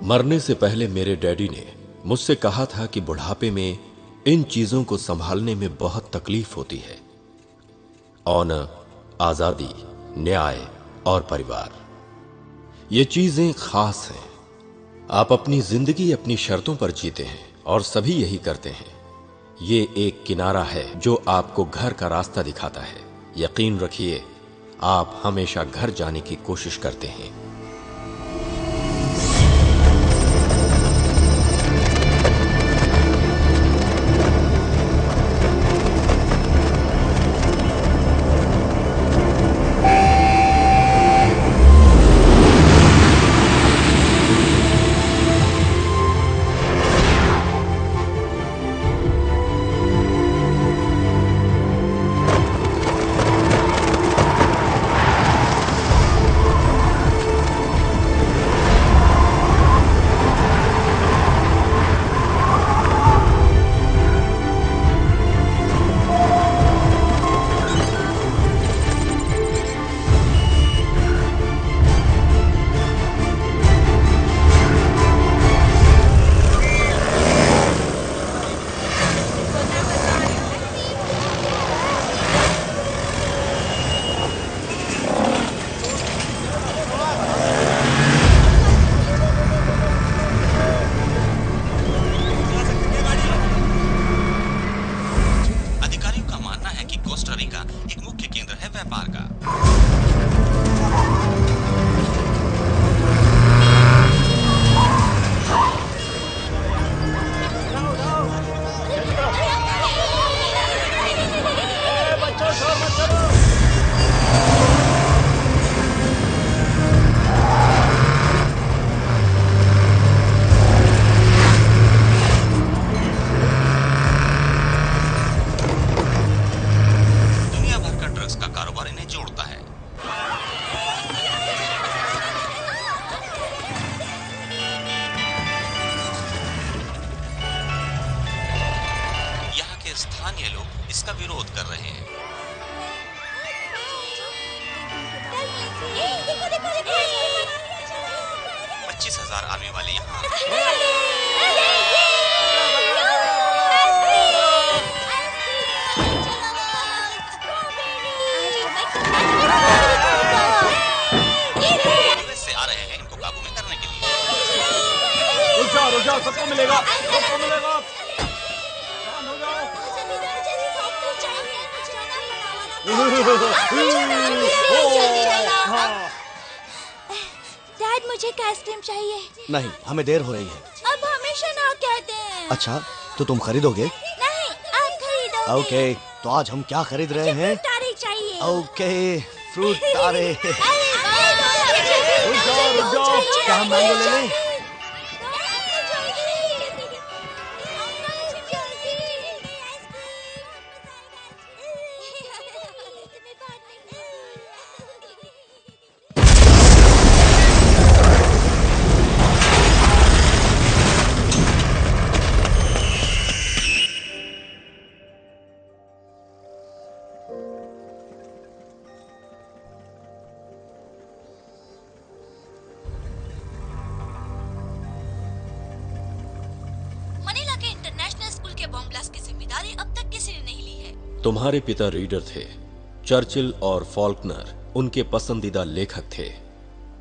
मरने से पहले मेरे डैडी ने मुझसे कहा था कि बुढ़ापे में इन चीजों को संभालने में बहुत तकलीफ होती है। ऑनर, आजादी, न्याय और परिवार, ये चीजें खास हैं। आप अपनी जिंदगी अपनी शर्तों पर जीते हैं और सभी यही करते हैं। ये एक किनारा है जो आपको घर का रास्ता दिखाता है। यकीन रखिए, आप हमेशा घर जाने की कोशिश करते हैं। स्थानीय लोग इसका विरोध कर रहे हैं। 25,000 आने वाले यहाँ। यूएस से आ रहे हैं इनको काबू में करने के लिए। रुक जाओ, सबको मिलेगा, सबको मिलेगा। डैड, मुझे आइसक्रीम चाहिए। नहीं, हमें देर हो रही है। अब हमेशा ना कहते हैं। अच्छा, तो तुम खरीदोगे? नहीं, आप खरीदोगे। ओके, तो आज हम क्या खरीद रहे हैं? फ्रूट तारे चाहिए। ओके, फ्रूट तारे। रुक जाओ, क्या हम मैंगो ले लें? तुम्हारे पिता रीडर थे। चर्चिल और फॉल्कनर उनके पसंदीदा लेखक थे।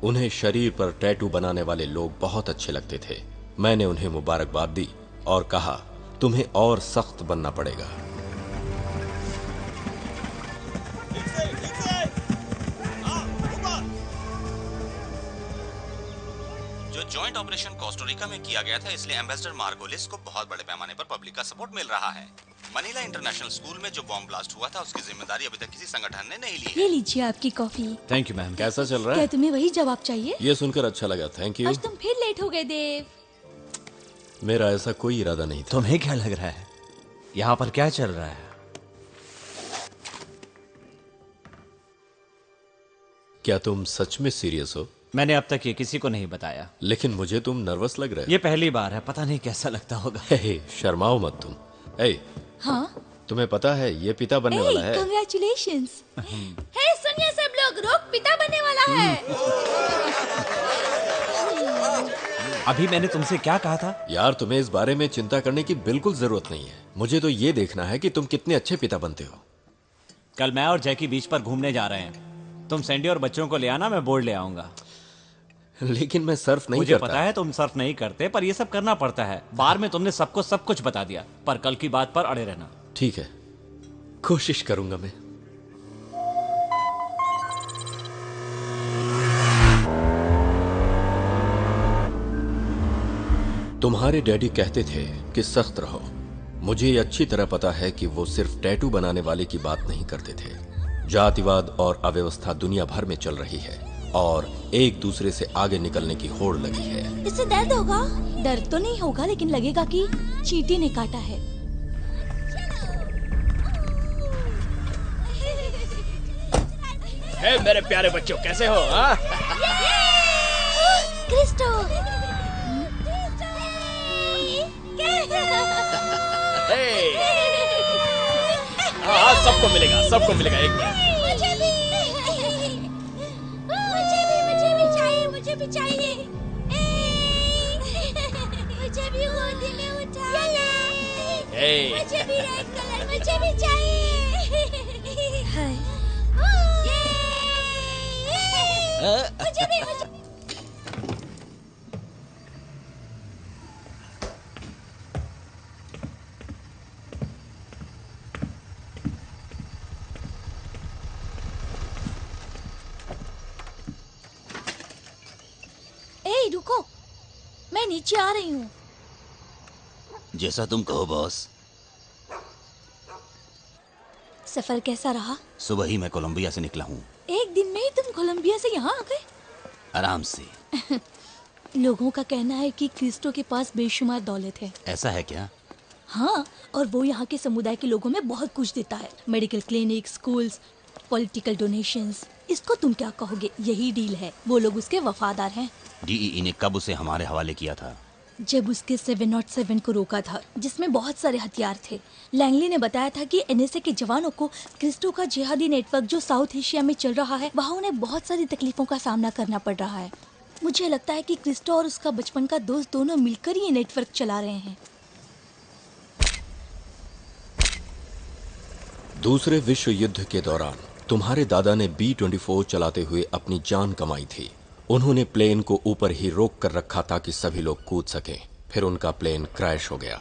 उन्हें शरीर पर टैटू बनाने वाले लोग बहुत अच्छे लगते थे। मैंने उन्हें मुबारकबाद दी और कहा, तुम्हें और सख्त बनना पड़ेगा। जो जॉइंट ऑपरेशन कोस्टारिका में किया गया था, इसलिए एम्बेसडर मार्गोलिस को बहुत बड़े पैमाने पर पब्लिक का सपोर्ट मिल रहा है। मनीला इंटरनेशनल स्कूल में जो बॉम्ब ब्लास्ट हुआ था, उसकी जिम्मेदारी अभी तक किसी संगठन ने नहीं ली है। ये लीजिए आपकी कॉफी। Thank you ma'am. कैसा चल रहा क्या है? तुम्हें वही जवाब चाहिए? ये सुनकर अच्छा लगा, थैंक यू। आज तुम फिर लेट हो गए देव। मेरा ऐसा कोई इरादा नहीं था। तुम्हें क्या लग रहा है यहाँ पर क्या चल रहा है? क्या तुम सच में सीरियस हो? मैंने अब तक ये किसी को नहीं बताया। लेकिन मुझे तुम नर्वस लग रहे हो। ये पहली बार है, पता नहीं कैसा लगता होगा। शर्माओ मत तुम। हाँ? तुम्हें पता है ये पिता बनने वाला है। कांग्रेचुलेशंस। हे सुनिए सब लोग, रोक पिता बनने वाला है। अभी मैंने तुमसे क्या कहा था? यार तुम्हें इस बारे में चिंता करने की बिल्कुल जरूरत नहीं है। मुझे तो ये देखना है कि तुम कितने अच्छे पिता बनते हो। कल मैं और जैकी बीच पर घूमने जा रहे हैं। तुम सैंडी और बच्चों को ले आना, मैं बोर्ड ले आऊंगा। लेकिन मैं सर्फ नहीं मुझे करता। पता है तुम सर्फ नहीं करते, पर ये सब करना पड़ता है। बार में तुमने सबको सब कुछ बता दिया, पर कल की बात पर अड़े रहना। ठीक है, कोशिश करूंगा मैं। तुम्हारे डैडी कहते थे कि सख्त रहो। मुझे ये अच्छी तरह पता है कि वो सिर्फ टैटू बनाने वाले की बात नहीं करते थे। जातिवाद और अव्यवस्था दुनिया भर में चल रही है और एक दूसरे से आगे निकलने की होड़ लगी है। इससे दर्द होगा? दर्द तो नहीं होगा, लेकिन लगेगा कि चींटी ने काटा है। हे मेरे प्यारे बच्चों, कैसे हो? हाँ? क्रिस्टो! हे! हाँ, सबको मिलेगा, सबको मिलेगा। एक मिनट। मुझे भी चाहिए, मुझे भी चाहिए। मुझे भी गोदी में उठा। हे! मुझे भी रेड कलर, मुझे भी चाहिए। मुझे भी, मुझे। ए, रुको, मैं नीचे आ रही हूँ। जैसा तुम कहो बॉस। सफर कैसा रहा? सुबह ही मैं कोलंबिया से निकला हूँ। एक दिन में ही तुम कोलंबिया से यहाँ आ गए? आराम से। लोगों का कहना है कि क्रिस्टो के पास बेशुमार दौलत है। ऐसा है क्या? हाँ, और वो यहाँ के समुदाय के लोगों में बहुत कुछ देता है। Medical clinic, schools, political donations. इसको तुम क्या कहोगे? यही डील है। वो लोग उसके वफादार हैं। डीईई ने कब उसे हमारे हवाले किया था? जब उसके 707 को रोका था, जिसमें बहुत सारे हथियार थे। लैंगली ने बताया था कि एनएसए के जवानों को क्रिस्टो का जिहादी नेटवर्क जो साउथ एशिया में चल रहा है, वहाँ उन्हें बहुत सारी तकलीफों का सामना करना पड़ रहा है। मुझे लगता है कि क्रिस्टो और उसका बचपन का दोस्त दोनों मिलकर ये नेटवर्क चला रहे हैं। दूसरे विश्व युद्ध के दौरान तुम्हारे दादा ने B-24 चलाते हुए अपनी जान कमाई थी। उन्होंने प्लेन को ऊपर ही रोक कर रखा ताकि सभी लोग कूद सकें। फिर उनका प्लेन क्रैश हो गया।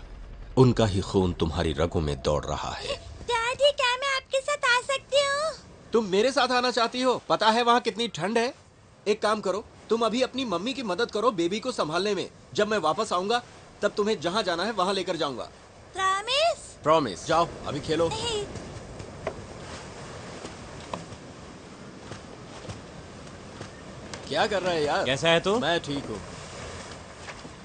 उनका ही खून तुम्हारी रगों में दौड़ रहा है। डैडी, क्या मैं आपके साथ आ सकती हूँ? तुम मेरे साथ आना चाहती हो? पता है वहाँ कितनी ठंड है। एक काम करो, तुम अभी अपनी मम्मी की मदद करो बेबी को संभालने में। जब मैं वापस आऊंगा तब तुम्हें जहाँ जाना है वहाँ लेकर जाऊंगा। प्रॉमिस? प्रॉमिस। जाओ अभी खेलो। क्या कर रहा है यार? कैसा है तू? मैं ठीक हूँ।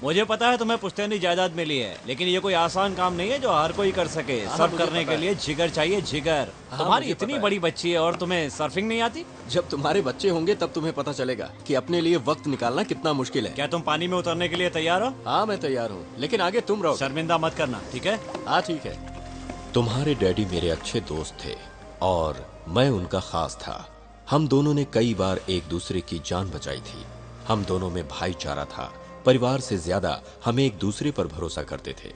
मुझे पता है तुम्हें पुश्तैनी जायदाद मिली है, लेकिन ये कोई आसान काम नहीं है जो हर कोई कर सके। सर्फ मुझे करने पता के है। लिए जिगर चाहिए, जिगर। तुम्हारी मुझे पता इतनी है। बड़ी बच्ची है और तुम्हें सर्फिंग नहीं आती? जब तुम्हारे बच्चे होंगे तब तुम्हें पता चलेगा कि अपने लिए वक्त निकालना कितना मुश्किल है। क्या तुम पानी में उतरने के लिए तैयार हो? हाँ मैं तैयार हूँ, लेकिन आगे तुम रहो। शर्मिंदा मत करना, ठीक है? हाँ ठीक है। तुम्हारे डैडी मेरे अच्छे दोस्त थे और मैं उनका खास था। हम दोनों ने कई बार एक दूसरे की जान बचाई थी। हम दोनों में भाईचारा था। परिवार से ज्यादा हम एक दूसरे पर भरोसा करते थे।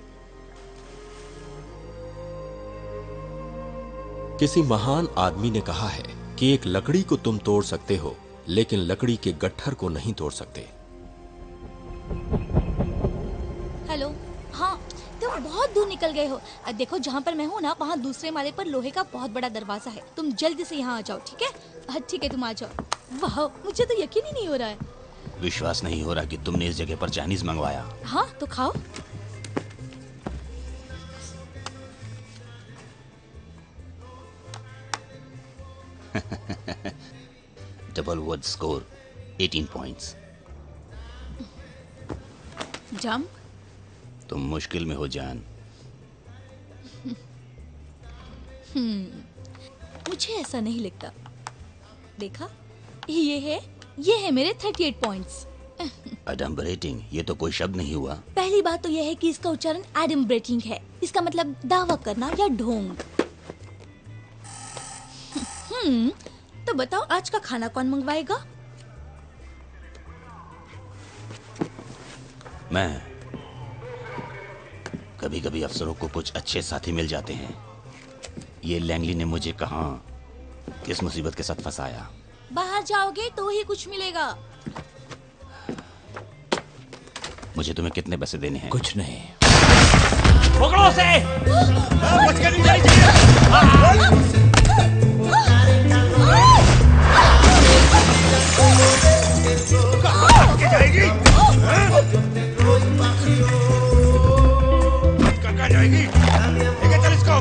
किसी महान आदमी ने कहा है कि एक लकड़ी को तुम तोड़ सकते हो, लेकिन लकड़ी के गट्ठर को नहीं तोड़ सकते। हेलो। हाँ, तुम बहुत दूर निकल गए हो। देखो, जहाँ पर मैं हूँ ना, वहाँ दूसरे माले पर लोहे का बहुत बड़ा दरवाजा है। तुम जल्दी से यहाँ आ जाओ, ठीक है? ठीक है, तुम आ जाओ। वाह, मुझे तो यकीन ही नहीं हो रहा है। विश्वास नहीं हो रहा कि तुमने इस जगह पर चाइनीज मंगवाया। हाँ, तो खाओ। Double word score 18 points. Jump. तुम मुश्किल में हो जान। मुझे ऐसा नहीं लगता। देखा, ये है मेरे 38 पॉइंट्स। अडम्बरेटिंग, ये तो कोई शब्द नहीं हुआ। पहली बात तो यह है कि इसका उच्चारण एडम्बरेटिंग है। इसका मतलब दावा करना या ढोंग। तो बताओ, आज का खाना कौन मंगवाएगा? मैं कभी कभी अफसरों को कुछ अच्छे साथी मिल जाते हैं। ये लैंगली ने मुझे कहाँ किस मुसीबत के साथ फंसाया। बाहर जाओगे तो ही कुछ मिलेगा। मुझे तुम्हें कितने पैसे देने हैं? कुछ नहीं। पकड़ो से। बच के नहीं जानी चाहिए। के जाएगी? कहाँ जाएगी? लेके चल इसको।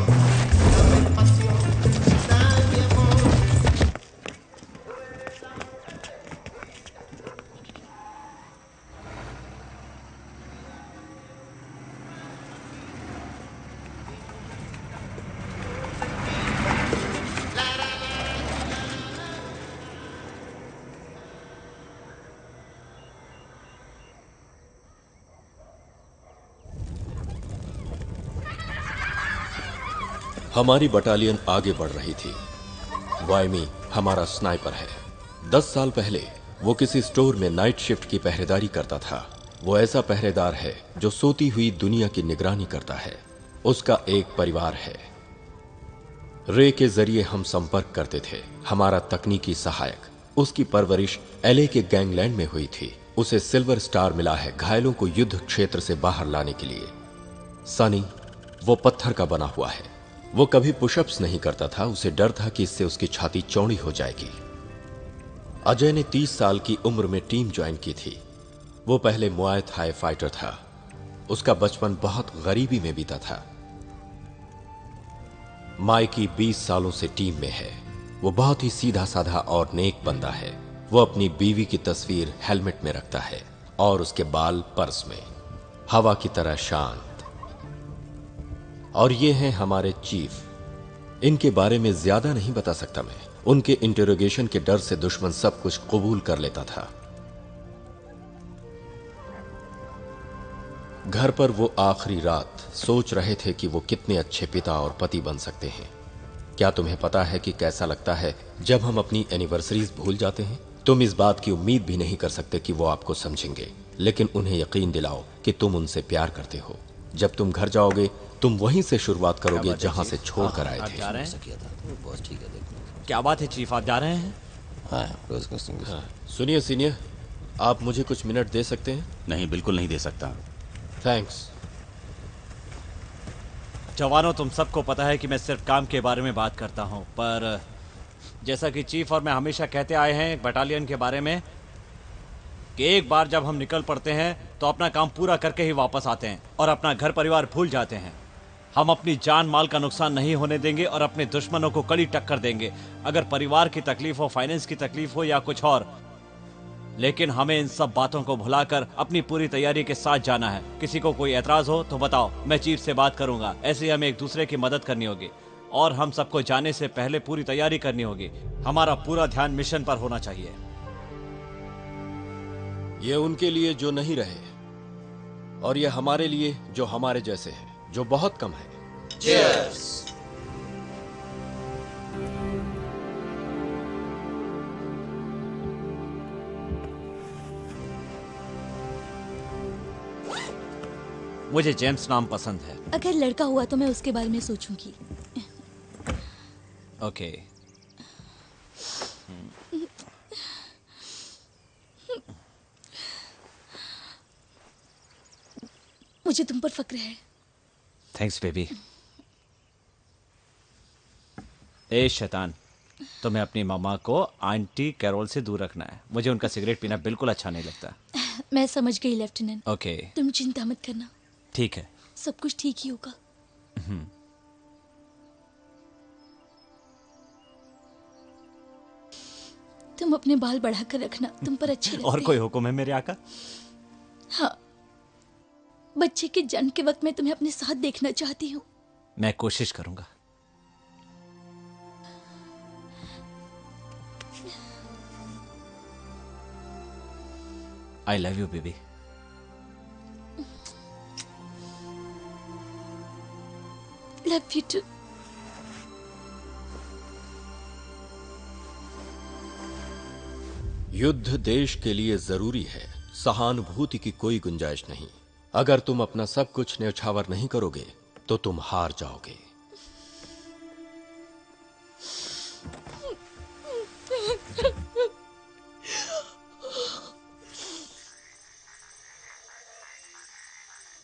हमारी बटालियन आगे बढ़ रही थी। वायमी हमारा स्नाइपर है। 10 साल पहले वो किसी स्टोर में नाइट शिफ्ट की पहरेदारी करता था। वो ऐसा पहरेदार है जो सोती हुई दुनिया की निगरानी करता है। उसका एक परिवार है। रे के जरिए हम संपर्क करते थे। हमारा तकनीकी सहायक। उसकी परवरिश एलए के गैंगलैंड में हुई थी। उसे सिल्वर स्टार मिला है घायलों को युद्ध क्षेत्र से बाहर लाने के लिए। सनी वो पत्थर का बना हुआ है। वो कभी पुशअप्स नहीं करता था। उसे डर था कि इससे उसकी छाती चौड़ी हो जाएगी। अजय ने 30 साल की उम्र में टीम ज्वाइन की थी। वो पहले मुआय थाई फाइटर था। उसका बचपन बहुत गरीबी में बीता था। माइकी 20 सालों से टीम में है। वो बहुत ही सीधा साधा और नेक बंदा है। वो अपनी बीवी की तस्वीर हेलमेट में रखता है और उसके बाल पर्स में, हवा की तरह शांत। और ये हैं हमारे चीफ। इनके बारे में ज्यादा नहीं बता सकता मैं। उनके इंटरोगेशन के डर से दुश्मन सब कुछ कबूल कर लेता था। घर पर वो आखिरी रात सोच रहे थे कि वो कितने अच्छे पिता और पति बन सकते हैं। क्या तुम्हें पता है कि कैसा लगता है जब हम अपनी एनिवर्सरीज भूल जाते हैं? तुम इस बात की उम्मीद भी नहीं कर सकते कि वो आपको समझेंगे, लेकिन उन्हें यकीन दिलाओ कि तुम उनसे प्यार करते हो। जब तुम घर जाओगे तुम वहीं से शुरुआत करोगे जहां से छोड़ कर आए थे। जा रहे हैं? बॉस ठीक है, देखो। क्या बात है चीफ, आप जा रहे हैं? हाँ, सुनिए सीनियर, आप मुझे कुछ मिनट दे सकते हैं? नहीं, बिल्कुल नहीं दे सकता। थैंक्स। जवानों, तुम सबको पता है कि मैं सिर्फ काम के बारे में बात करता हूं, पर जैसा कि चीफ और मैं हमेशा कहते आए हैं बटालियन के बारे में कि एक बार जब हम निकल पड़ते हैं तो अपना काम पूरा करके ही वापस आते हैं और अपना घर परिवार भूल जाते हैं। हम अपनी जान माल का नुकसान नहीं होने देंगे और अपने दुश्मनों को कड़ी टक्कर देंगे, अगर परिवार की तकलीफ हो, फाइनेंस की तकलीफ हो या कुछ और। लेकिन हमें इन सब बातों को भुलाकर अपनी पूरी तैयारी के साथ जाना है। किसी को कोई एतराज हो तो बताओ, मैं चीफ से बात करूंगा। ऐसे ही हमें एक दूसरे की मदद करनी होगी और हम सबको जाने से पहले पूरी तैयारी करनी होगी। हमारा पूरा ध्यान मिशन पर होना चाहिए। ये उनके लिए जो नहीं रहे और ये हमारे लिए जो हमारे जैसे हैं, जो बहुत कम है। Cheers! मुझे जेम्स नाम पसंद है। अगर लड़का हुआ तो मैं उसके बारे में सोचूंगी। ओके। मुझे तुम पर फक्र है। Thanks baby. ए शैतान, तुम्हें अपनी मामा को आंटी कैरोल से दूर रखना है। मुझे उनका सिगरेट पीना बिल्कुल अच्छा नहीं लगता। मैं समझ गई लेफ्टिनेंट। ओके, तुम चिंता मत करना, ठीक है। सब कुछ ठीक ही होगा। तुम अपने बाल बढ़ाकर रखना, तुम पर अच्छे लगते और हैं। कोई हुक्म है मेरे आका? हाँ, बच्चे के जन्म के वक्त मैं तुम्हें अपने साथ देखना चाहती हूँ। मैं कोशिश करूंगा। I love you baby. Love you too. युद्ध देश के लिए जरूरी है, सहानुभूति की कोई गुंजाइश नहीं। अगर तुम अपना सब कुछ न्यौछावर नहीं करोगे तो तुम हार जाओगे।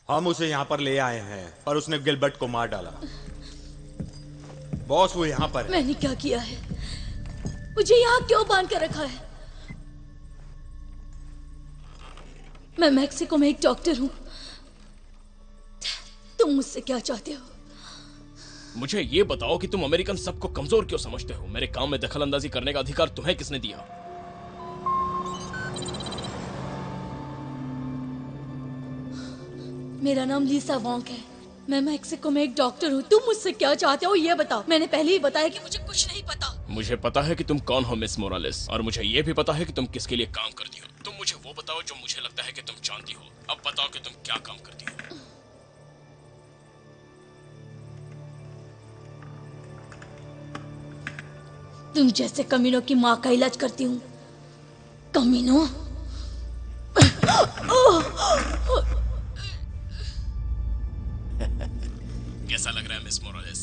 हम उसे यहाँ पर ले आए हैं पर उसने गिलबर्ट को मार डाला। बॉस वो यहाँ पर है। मैंने क्या किया है? मुझे यहाँ क्यों बांध कर रखा है? मैं मैक्सिको में एक डॉक्टर हूँ। तुम मुझसे क्या चाहते हो? मुझे ये बताओ कि तुम अमेरिकन सबको कमजोर क्यों समझते हो? मेरे काम में दखल अंदाजी करने का अधिकार तुम्हें किसने दिया? मेरा नाम लीसा वोंग है। मैं मैक्सिको में एक डॉक्टर हूँ। तुम मुझसे क्या चाहते हो ये बताओ। मैंने पहले ही बताया कि मुझे कुछ नहीं पता। मुझे पता है कि तुम कौन हो मिस मोरालेस, और मुझे ये भी पता है कि तुम किसके लिए काम करती हो। तुम मुझे वो बताओ जो मुझे लगता है कि तुम जानती हो। अब बताओ कि तुम क्या काम करती हो। तुम जैसे कमीनों की माँ का इलाज करती हूँ। कमीनों। कैसा लग रहा है miss Morales?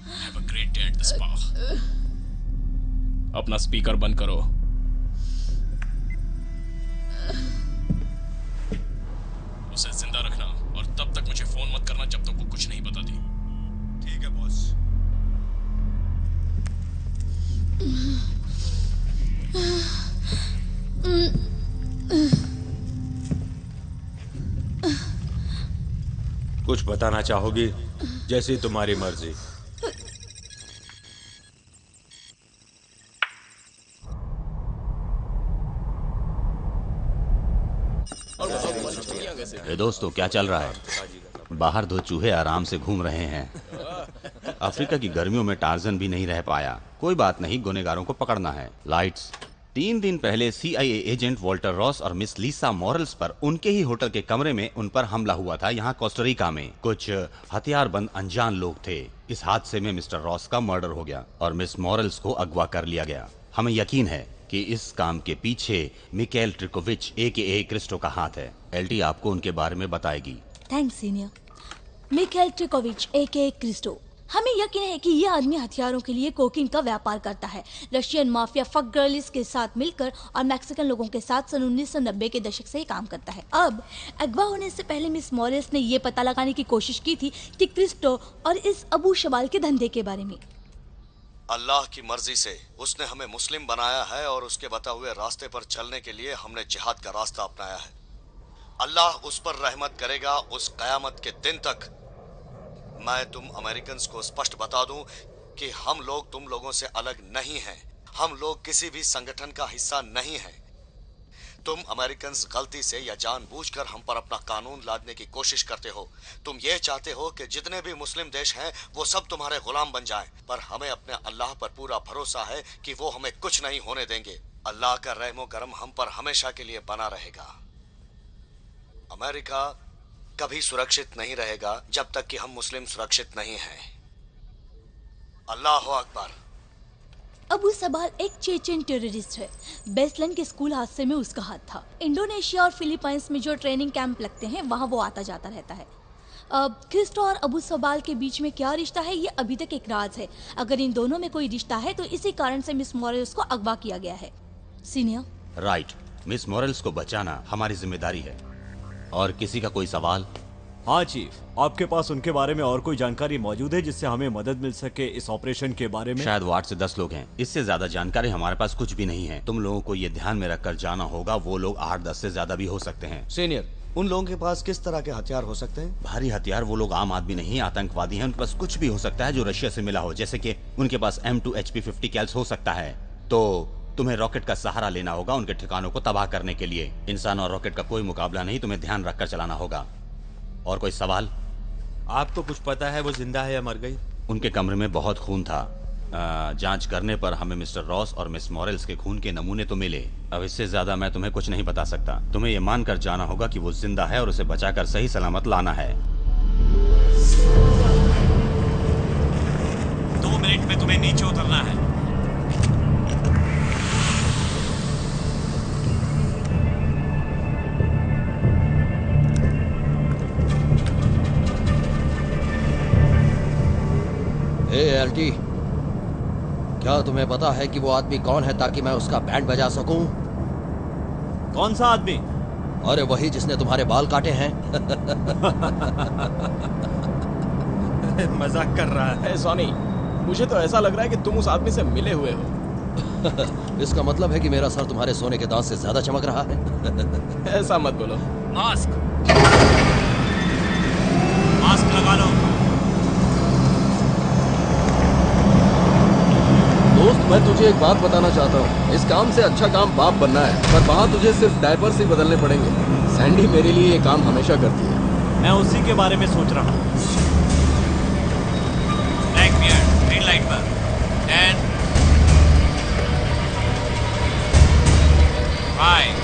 Have a great day at the spa. अपना स्पीकर बंद करो। उसे जिंदा रखना और तब तक मुझे फोन मत करना जब तक वो कुछ नहीं बताती। ठीक है बॉस। कुछ बताना चाहोगी? जैसी तुम्हारी मर्जी। दोस्तों क्या चल रहा है? बाहर दो चूहे आराम से घूम रहे हैं। अफ्रीका की गर्मियों में टार्जन भी नहीं रह पाया। कोई बात नहीं, गुनेगारों को पकड़ना है। लाइट्स। 3 दिन पहले CIA एजेंट वॉल्टर रॉस और मिस लीसा मॉरल्स पर उनके ही होटल के कमरे में उन पर हमला हुआ था। यहाँ कोस्टारिका में कुछ हथियारबंद अनजान लोग थे। इस हादसे में मिस्टर रॉस का मर्डर हो गया और मिस मॉरल्स को अगवा कर लिया गया। हमें यकीन है कि इस काम के पीछे मिकेल ट्रिकोविच AKA क्रिस्टो का हाथ है। LT आपको उनके बारे में बताएगी। Thanks senior. Mikel Trikovich AKA Kristo. हमें यकीन है कि ये आदमी हथियारों के लिए कोकीन का व्यापार करता है। रशियन माफिया फक गर्ल्स के साथ मिलकर और मैक्सिकन लोगों के साथ सन 1990 के दशक से ही काम करता है। अब अगवा होने से पहले मिस मॉरिस ने ये पता लगाने की कोशिश की थी कि क्रिस्टो और इस अबू शबाल के धंधे के बारे में। अल्लाह की मर्जी से उसने हमें मुस्लिम बनाया है और उसके बताए हुए रास्ते पर चलने के लिए हमने जिहाद का रास्ता अपनाया है। अल्लाह उस पर रहमत करेगा उस कयामत के दिन तक। मैं तुम अमेरिकन को स्पष्ट बता दूं कि हम लोग तुम लोगों से अलग नहीं हैं। हम लोग किसी भी संगठन का हिस्सा नहीं हैं। तुम अमेरिकन गलती से या जानबूझकर हम पर अपना कानून लादने की कोशिश करते हो। तुम ये चाहते हो कि जितने भी मुस्लिम देश हैं वो सब तुम्हारे गुलाम बन जाएं, पर हमें अपने अल्लाह पर पूरा भरोसा है कि वो हमें कुछ नहीं होने देंगे। अल्लाह का रहमो करम हम पर हमेशा के लिए बना रहेगा। अमेरिका कभी सुरक्षित नहीं रहेगा जब तक कि हम मुस्लिम सुरक्षित नहीं हैं। अल्लाह अकबर। अबू सबाल एक चेचन टेररिस्ट है। बेसलन के स्कूल हादसे में उसका हाथ था। इंडोनेशिया और फिलीपाइंस में जो ट्रेनिंग कैंप लगते हैं वहाँ वो आता जाता रहता है। अब क्रिस्टो और अबू सबाल के बीच में क्या रिश्ता है ये अभी तक एक राज है। अगर इन दोनों में कोई रिश्ता है तो इसी कारण से मिस मॉरल्स को अगवा किया गया है। सीनियर। राइट। मिस मॉरल्स को बचाना हमारी जिम्मेदारी है। और किसी का कोई सवाल? हाँ चीफ, आपके पास उनके बारे में और कोई जानकारी मौजूद है जिससे हमें मदद मिल सके इस ऑपरेशन के बारे में? शायद 8 से 10 लोग हैं। इससे ज्यादा जानकारी हमारे पास कुछ भी नहीं है। तुम लोगों को ये ध्यान में रखकर जाना होगा, वो लोग 8-10 से ज्यादा भी हो सकते हैं। सीनियर, उन लोगों के पास किस तरह के हथियार हो सकते हैं? भारी हथियार। वो लोग आम आदमी नहीं, आतंकवादी हैं। उनके पास कुछ भी हो सकता है जो रशिया से मिला हो, जैसे कि उनके पास M2 HP50 कैल्स हो सकता है। तो तुम्हें रॉकेट का सहारा लेना होगा उनके ठिकानों को तबाह करने के लिए। इंसान और रॉकेट का कोई मुकाबला नहीं, तुम्हें ध्यान रखकर चलाना होगा। और कोई सवाल? आपको कुछ पता है वो जिंदा है या मर गई? उनके कमरे में बहुत खून था। जांच करने पर हमें मिस्टर रॉस और मिस मॉरल्स के खून के नमूने तो मिले। अब इससे ज्यादा मैं तुम्हें कुछ नहीं बता सकता। तुम्हें ये मानकर जाना होगा कि वो जिंदा है और उसे बचाकर सही सलामत लाना है। 2 मिनट में तुम्हें नीचे उतरना है। लॉयल्टी, क्या तुम्हें पता है कि वो आदमी कौन है ताकि मैं उसका बैंड बजा सकूं? कौन सा आदमी? अरे वही जिसने तुम्हारे बाल काटे हैं। मजाक कर रहा है। सॉनी, मुझे तो ऐसा लग रहा है कि तुम उस आदमी से मिले हुए हो। इसका मतलब है कि मेरा सर तुम्हारे सोने के दांत से ज्यादा चमक रहा है। ऐसा मत बोलो। मास्क मास्क लगा लो। दोस्त, मैं तुझे एक बात बताना चाहता हूँ। इस काम से अच्छा काम बाप बनना है, पर वहाँ तुझे सिर्फ डायपर्स ही बदलने पड़ेंगे। सैंडी मेरे लिए ये काम हमेशा करती है। मैं उसी के बारे में सोच रहा हूँ। ब्लैक बियर्ड, ग्रीन लाइट पर 10 5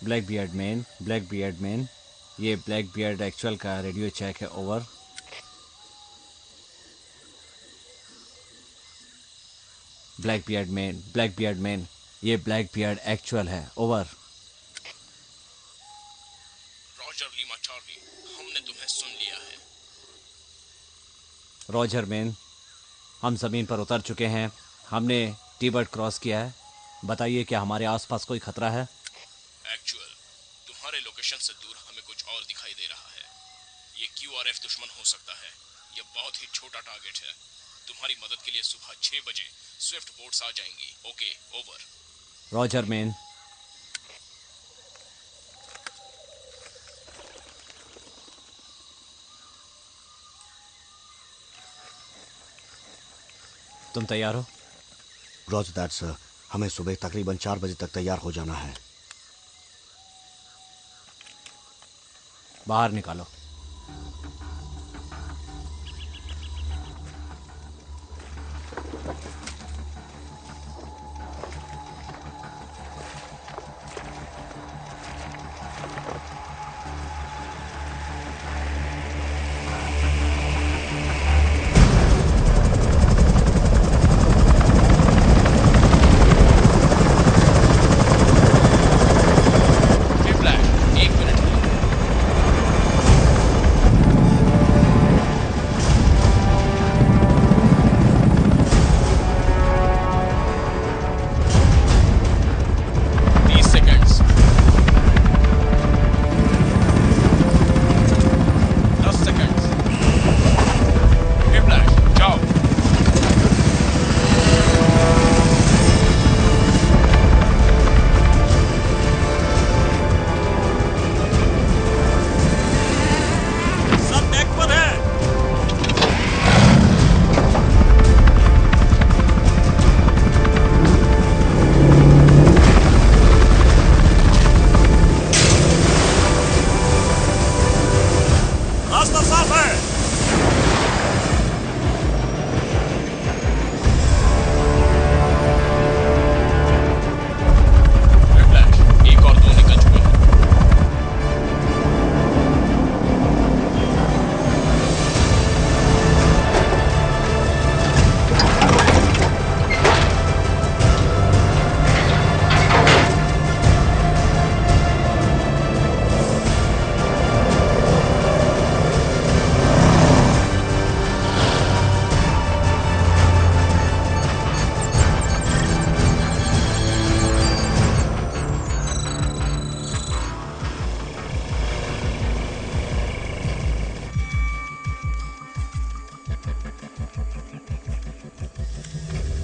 ब्लैक बियर्ड मैन, ये ब्लैक बियर्ड एक्चुअल का रेडियो चेक है। ओवर। ब्लैक बियर्ड मैन, ये ब्लैक बियर्ड एक्चुअल है। ओवर। रॉजर लीमा चार्ली, हमने तुम्हें सुन लिया है। रॉजर मैन, हम जमीन पर उतर चुके हैं। हमने टीबर्ट क्रॉस किया है। बताइए क्या हमारे आसपास कोई खतरा है? एक्चुअल, तुम्हारे लोकेशन से दूर हमें कुछ और दिखाई दे रहा है। ये QRF दुश्मन हो सकता है। ये बहुत ही छोटा टारगेट है। तुम्हारी मदद के लिए सुबह 6 बजे स्विफ्ट बोट्स आ जाएंगी। Okay, over. Roger man. तुम तैयार हो? रोज दैट सर, हमें सुबह तकरीबन 4 बजे तक तैयार हो जाना है। बाहर निकालो।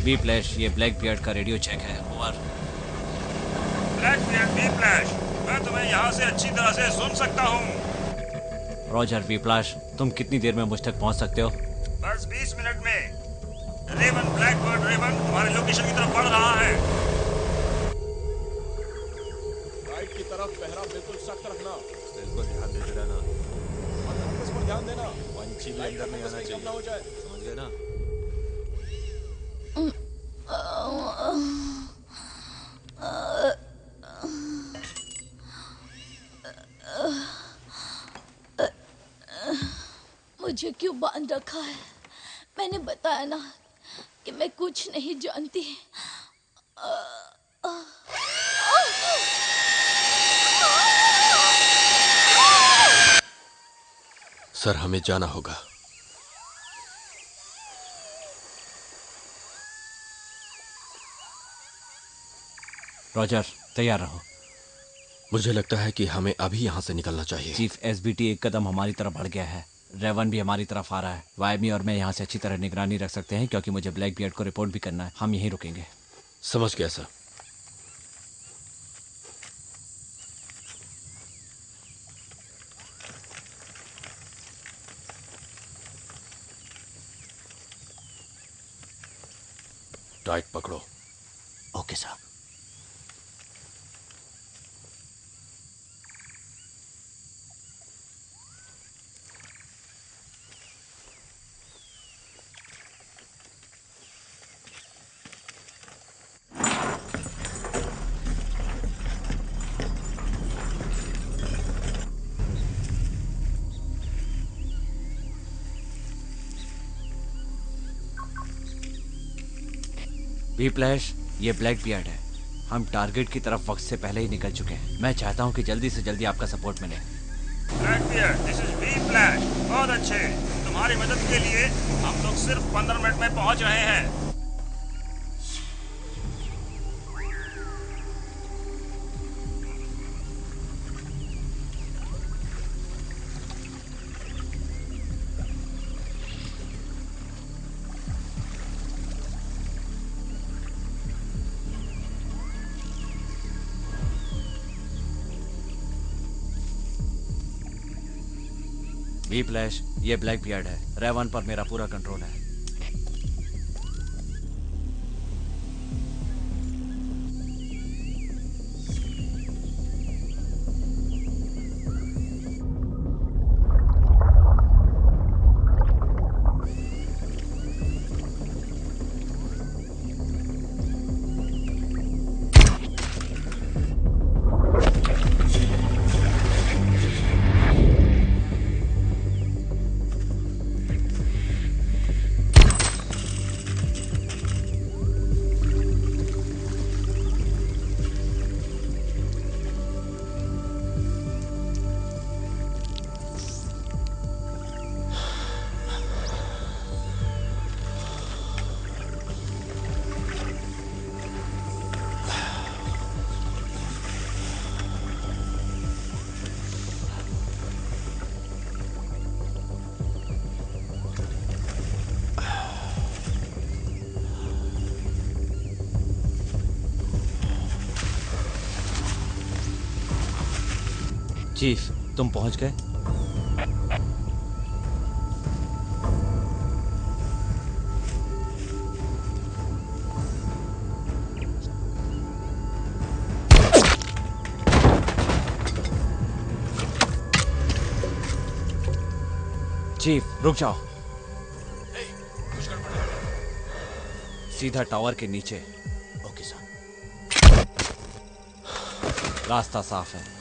बी फ्लैश, ये ब्लैक बियर्ड का रेडियो चेक है। Over. Blackbeard, B flash, मैं तुम्हें यहाँ से अच्छी तरह से सुन सकता हूँ। रॉजर, बी फ्लैश, तुम कितनी देर में मुझ तक पहुँच सकते हो? बस 20 मिनट में। रेवन, ब्लैक बर्ड रेवन तुम्हारे लोकेशन की तरफ बढ़ रहा है। राइट की तरफ पहरा बिल्कुल सख्त रखना। बिल्कुल ध्यान देते रहना और कंपास पर ध्यान देना। पंछी भी अंदर नहीं आना चाहिए, ना हो जाए। समझ गए ना? मुझे क्यों बांध रखा है? मैंने बताया ना कि मैं कुछ नहीं जानती। सर, हमें जाना होगा। रॉजर, तैयार रहो। मुझे लगता है कि हमें अभी यहाँ से निकलना चाहिए। चीफ, एसबीटी एक कदम हमारी तरफ बढ़ गया है। रेवन भी हमारी तरफ आ रहा है। वायमी और मैं यहाँ से अच्छी तरह निगरानी रख सकते हैं क्योंकि मुझे ब्लैक बियर्ड को रिपोर्ट भी करना है। हम यहीं रुकेंगे। समझ गया सर। टाइट पकड़ो। Okay sir. बी फ्लैश, ये ब्लैक बियर्ड है। हम टारगेट की तरफ वक्त से पहले ही निकल चुके हैं। मैं चाहता हूँ कि जल्दी से जल्दी आपका सपोर्ट मिले। Blackbeard, this is B flash. बहुत अच्छे। तुम्हारी मदद के लिए हम लोग सिर्फ 15 मिनट में पहुंच रहे हैं। बी फ्लैश, ये ब्लैक बियर्ड है। रेवन पर मेरा पूरा कंट्रोल है। चीफ, तुम पहुंच गए? चीफ, रुक जाओ। सीधा टावर के नीचे। Okay sir. रास्ता साफ है।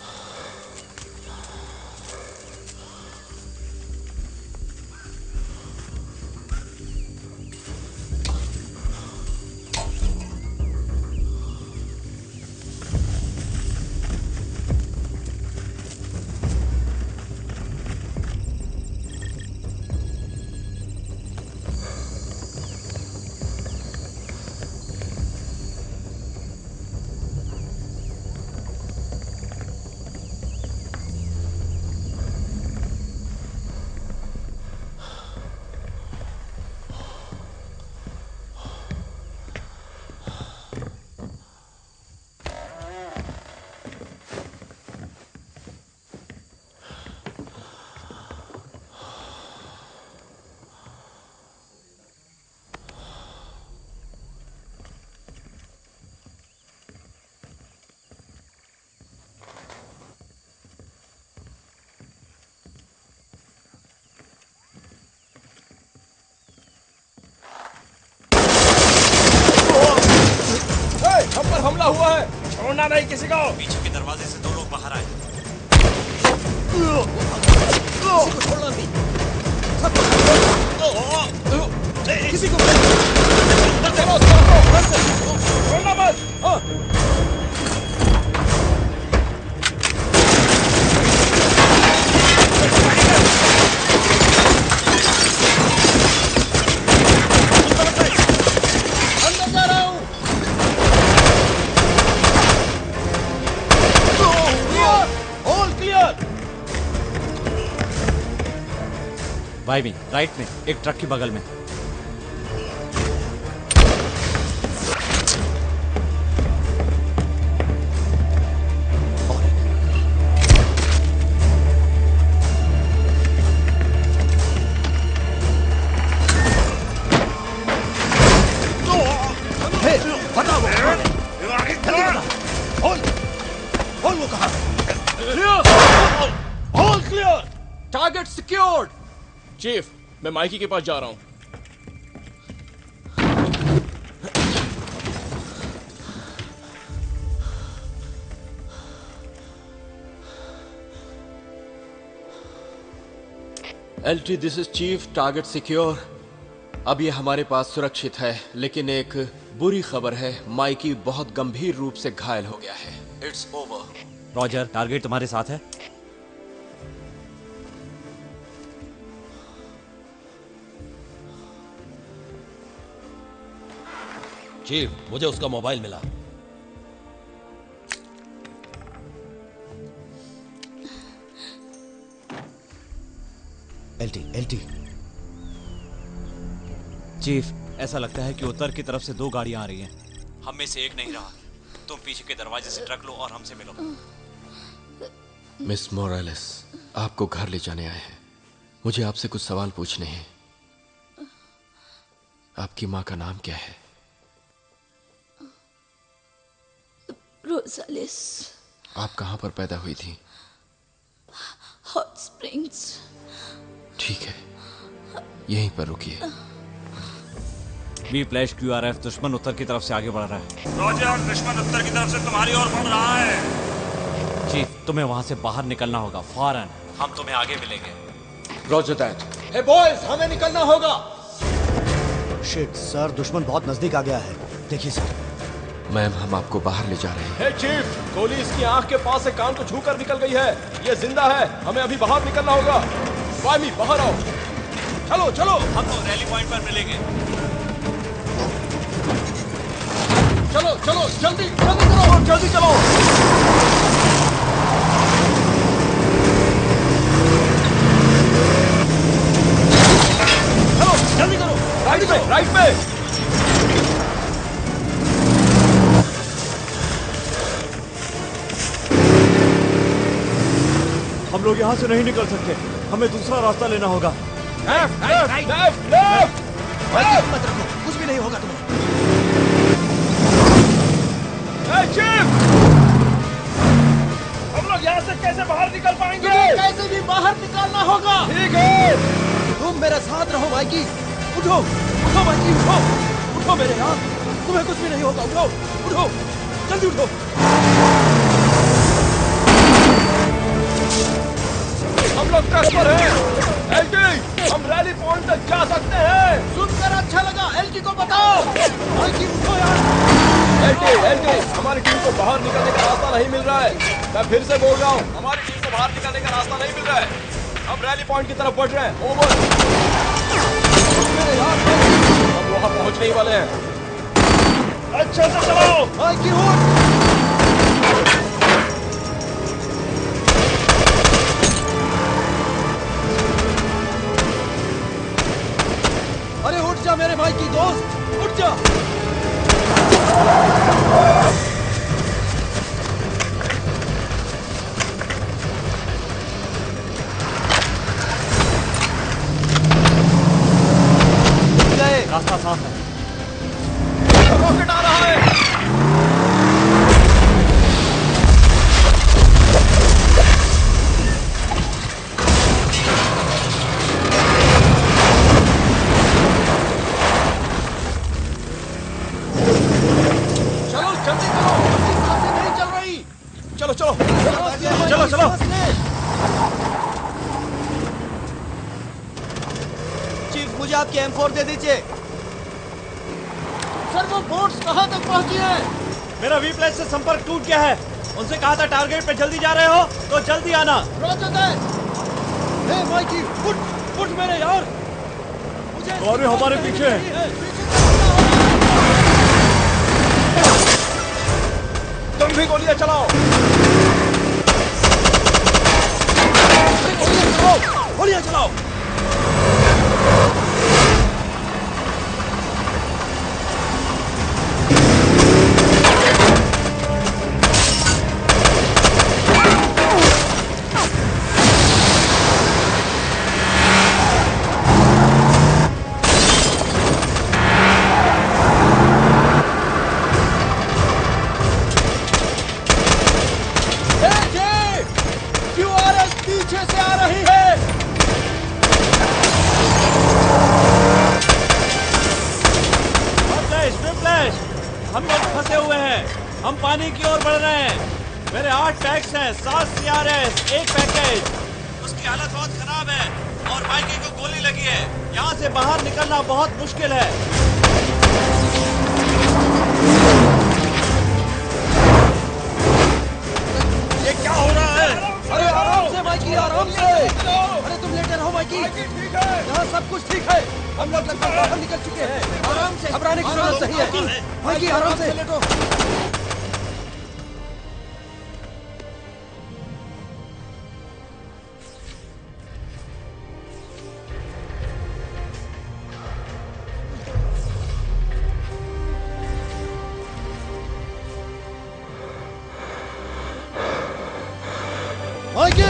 छोड़ना नहीं किसी को। पीछे के दरवाजे से 2 लोग बाहर आए। किसी को छोड़ना नहीं। किसी को छोड़ना मत। अंदर जा रहा हूँ। All clear. भाई भी राइट में एक ट्रक की बगल में। Target secured. चीफ, मैं माइकी के पास जा रहा हूं। LT, this is chief, target secure. अब ये हमारे पास सुरक्षित है, लेकिन एक बुरी खबर है, माइकी बहुत गंभीर रूप से घायल हो गया है। It's over. रॉजर, टारगेट तुम्हारे साथ है। चीफ, मुझे उसका मोबाइल मिला। एलटी चीफ, ऐसा लगता है कि उत्तर की तरफ से 2 गाड़ियां आ रही हैं। हम में से एक नहीं रहा। तुम पीछे के दरवाजे से ट्रक लो और हमसे मिलो। मिस मोरालेस, आपको घर ले जाने आए हैं। मुझे आपसे कुछ सवाल पूछने हैं। आपकी माँ का नाम क्या है? रोजालिस। आप कहाँ पर पैदा हुई थी? Hot springs. ठीक है, यहीं पर रुकिए। बी फ्लैश QRF दुश्मन उत्तर की तरफ से आगे बढ़ रहा है। रॉजर, दुश्मन उत्तर की तरफ से तुम्हारी ओर बढ़ रहा है। चीफ, तुम्हें वहां से बाहर निकलना होगा फौरन। हम तुम्हें आगे मिलेंगे। Roger that. हे बॉयज, हमें निकलना होगा। शिट सर, दुश्मन बहुत नजदीक आ गया है। देखिए सर। मैम, हम आपको बाहर ले जा रहे हैं। हे चीफ, गोली इसकी आंख के पास से कान को छूकर निकल गई है। ये जिंदा है, हमें अभी बाहर निकलना होगा। वामी, बाहर आओ। चलो चलो। हम तो रैली पॉइंट पर मिलेंगे। चलो चलो, जल्दी जल्दी करो, जल्दी चलो। चलो जल्दी करो। राइट में, राइट में। हम लोग यहाँ से नहीं निकल सकते। हमें दूसरा रास्ता लेना होगा। Left left left left. मत रखो, कुछ भी नहीं होगा तुम्हें। चीफ, हम लोग यहाँ से कैसे बाहर निकल पाएंगे? कैसे भी बाहर निकालना होगा। ठीक है, तुम मेरे साथ रहो माइकी। उठो उठो माइकी, उठो उठो मेरे यार। तुम्हें कुछ भी नहीं होगा। उठो उठो, जल्दी उठो। हम लोग ट्रक पर हैं। एलटी, हम रैली पॉइंट तक जा सकते हैं। सुनकर अच्छा लगा। एलटी को बताओ। माइकी उठो यार। एलटी, हमारी टीम को बाहर निकलने का रास्ता नहीं मिल रहा है। मैं फिर से बोल रहा हूँ, हमारी टीम को बाहर निकलने का रास्ता नहीं मिल रहा है। हम रैली पॉइंट की तरफ बढ़ रहे हैं। ओवर। हम वहाँ पहुँचने ही वाले हैं। अच्छे से चलाओ। माइकी उठ। अरे उठ जा मेरे भाई की दोस्त, उठ जा। रास्ता साफ है। रॉकेट आ रहा है। चलो जल्दी करो, अपनी सांसें नहीं चल रही। C4 दे दीजिए। सर वो बोट्स कहाँ तक पहुँची है? मेरा वी प्लस से संपर्क टूट गया है। उनसे कहा था टारगेट पे जल्दी जा रहे हो तो जल्दी आना। Roger that. हे माइकी, उठ मेरे यार। और भी हमारे पीछे है। तुम भी गोलियां चलाओ। गोलियां चलाओ। पीछे से आ रही है। हम लोग फंसे हुए हैं। हम पानी की ओर बढ़ रहे हैं। मेरे 8 टैक्स हैं, 7 CRS, 1 पैकेज। उसकी हालत बहुत खराब है और माइकी को गोली लगी है। यहाँ से बाहर निकलना बहुत मुश्किल है। ये क्या हो रहा है? अरे आराम से माइकी, आराम से। अरे तुम लेटे रहो माइकी। यहाँ सब कुछ ठीक है। हम लोग लगभग बाहर निकल चुके हैं। आराम से, घबराने की जरूरत नहीं है। माइकी आराम से लेटो। माइकी,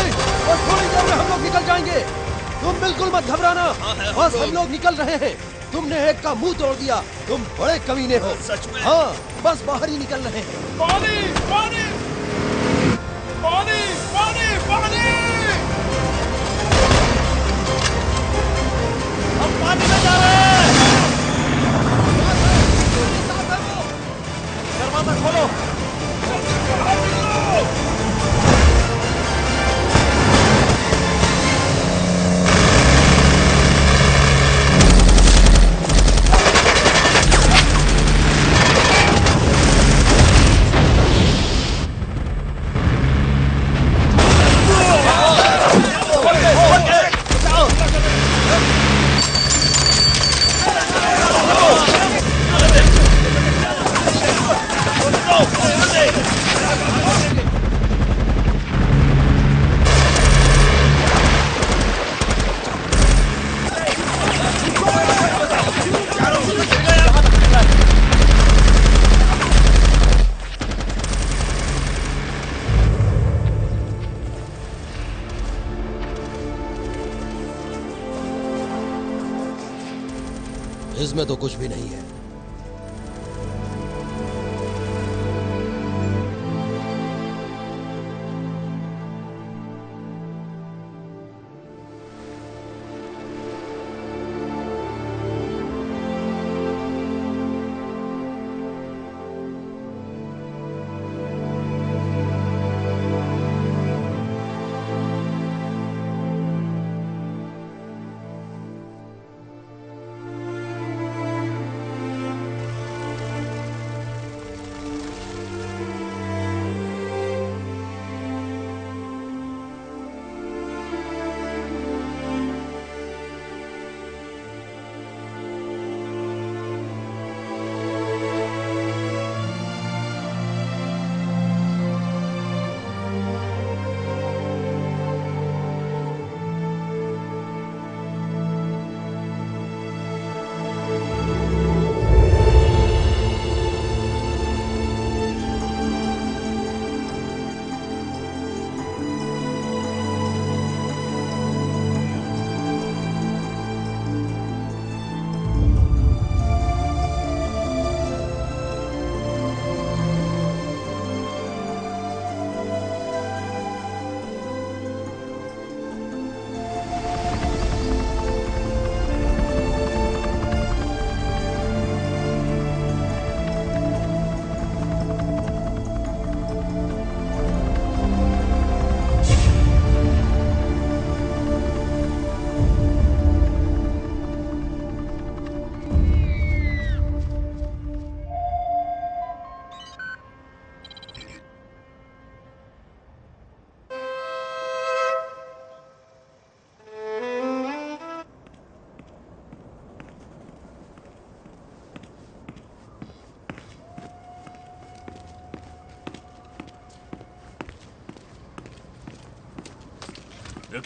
बस थोड़ी देर में हम लोग निकल जाएंगे। तुम बिल्कुल मत घबराना। बस हम लोग निकल रहे हैं। तुमने एक का मुंह तोड़ दिया। तुम बड़े कमीने हो। सच में? हाँ, बस बाहर ही निकल रहे हैं। पानी पानी पानी पानी पानी। हम पानी में जा रहे हैं। दरवाजा खोलो। इसमें तो कुछ भी नहीं है।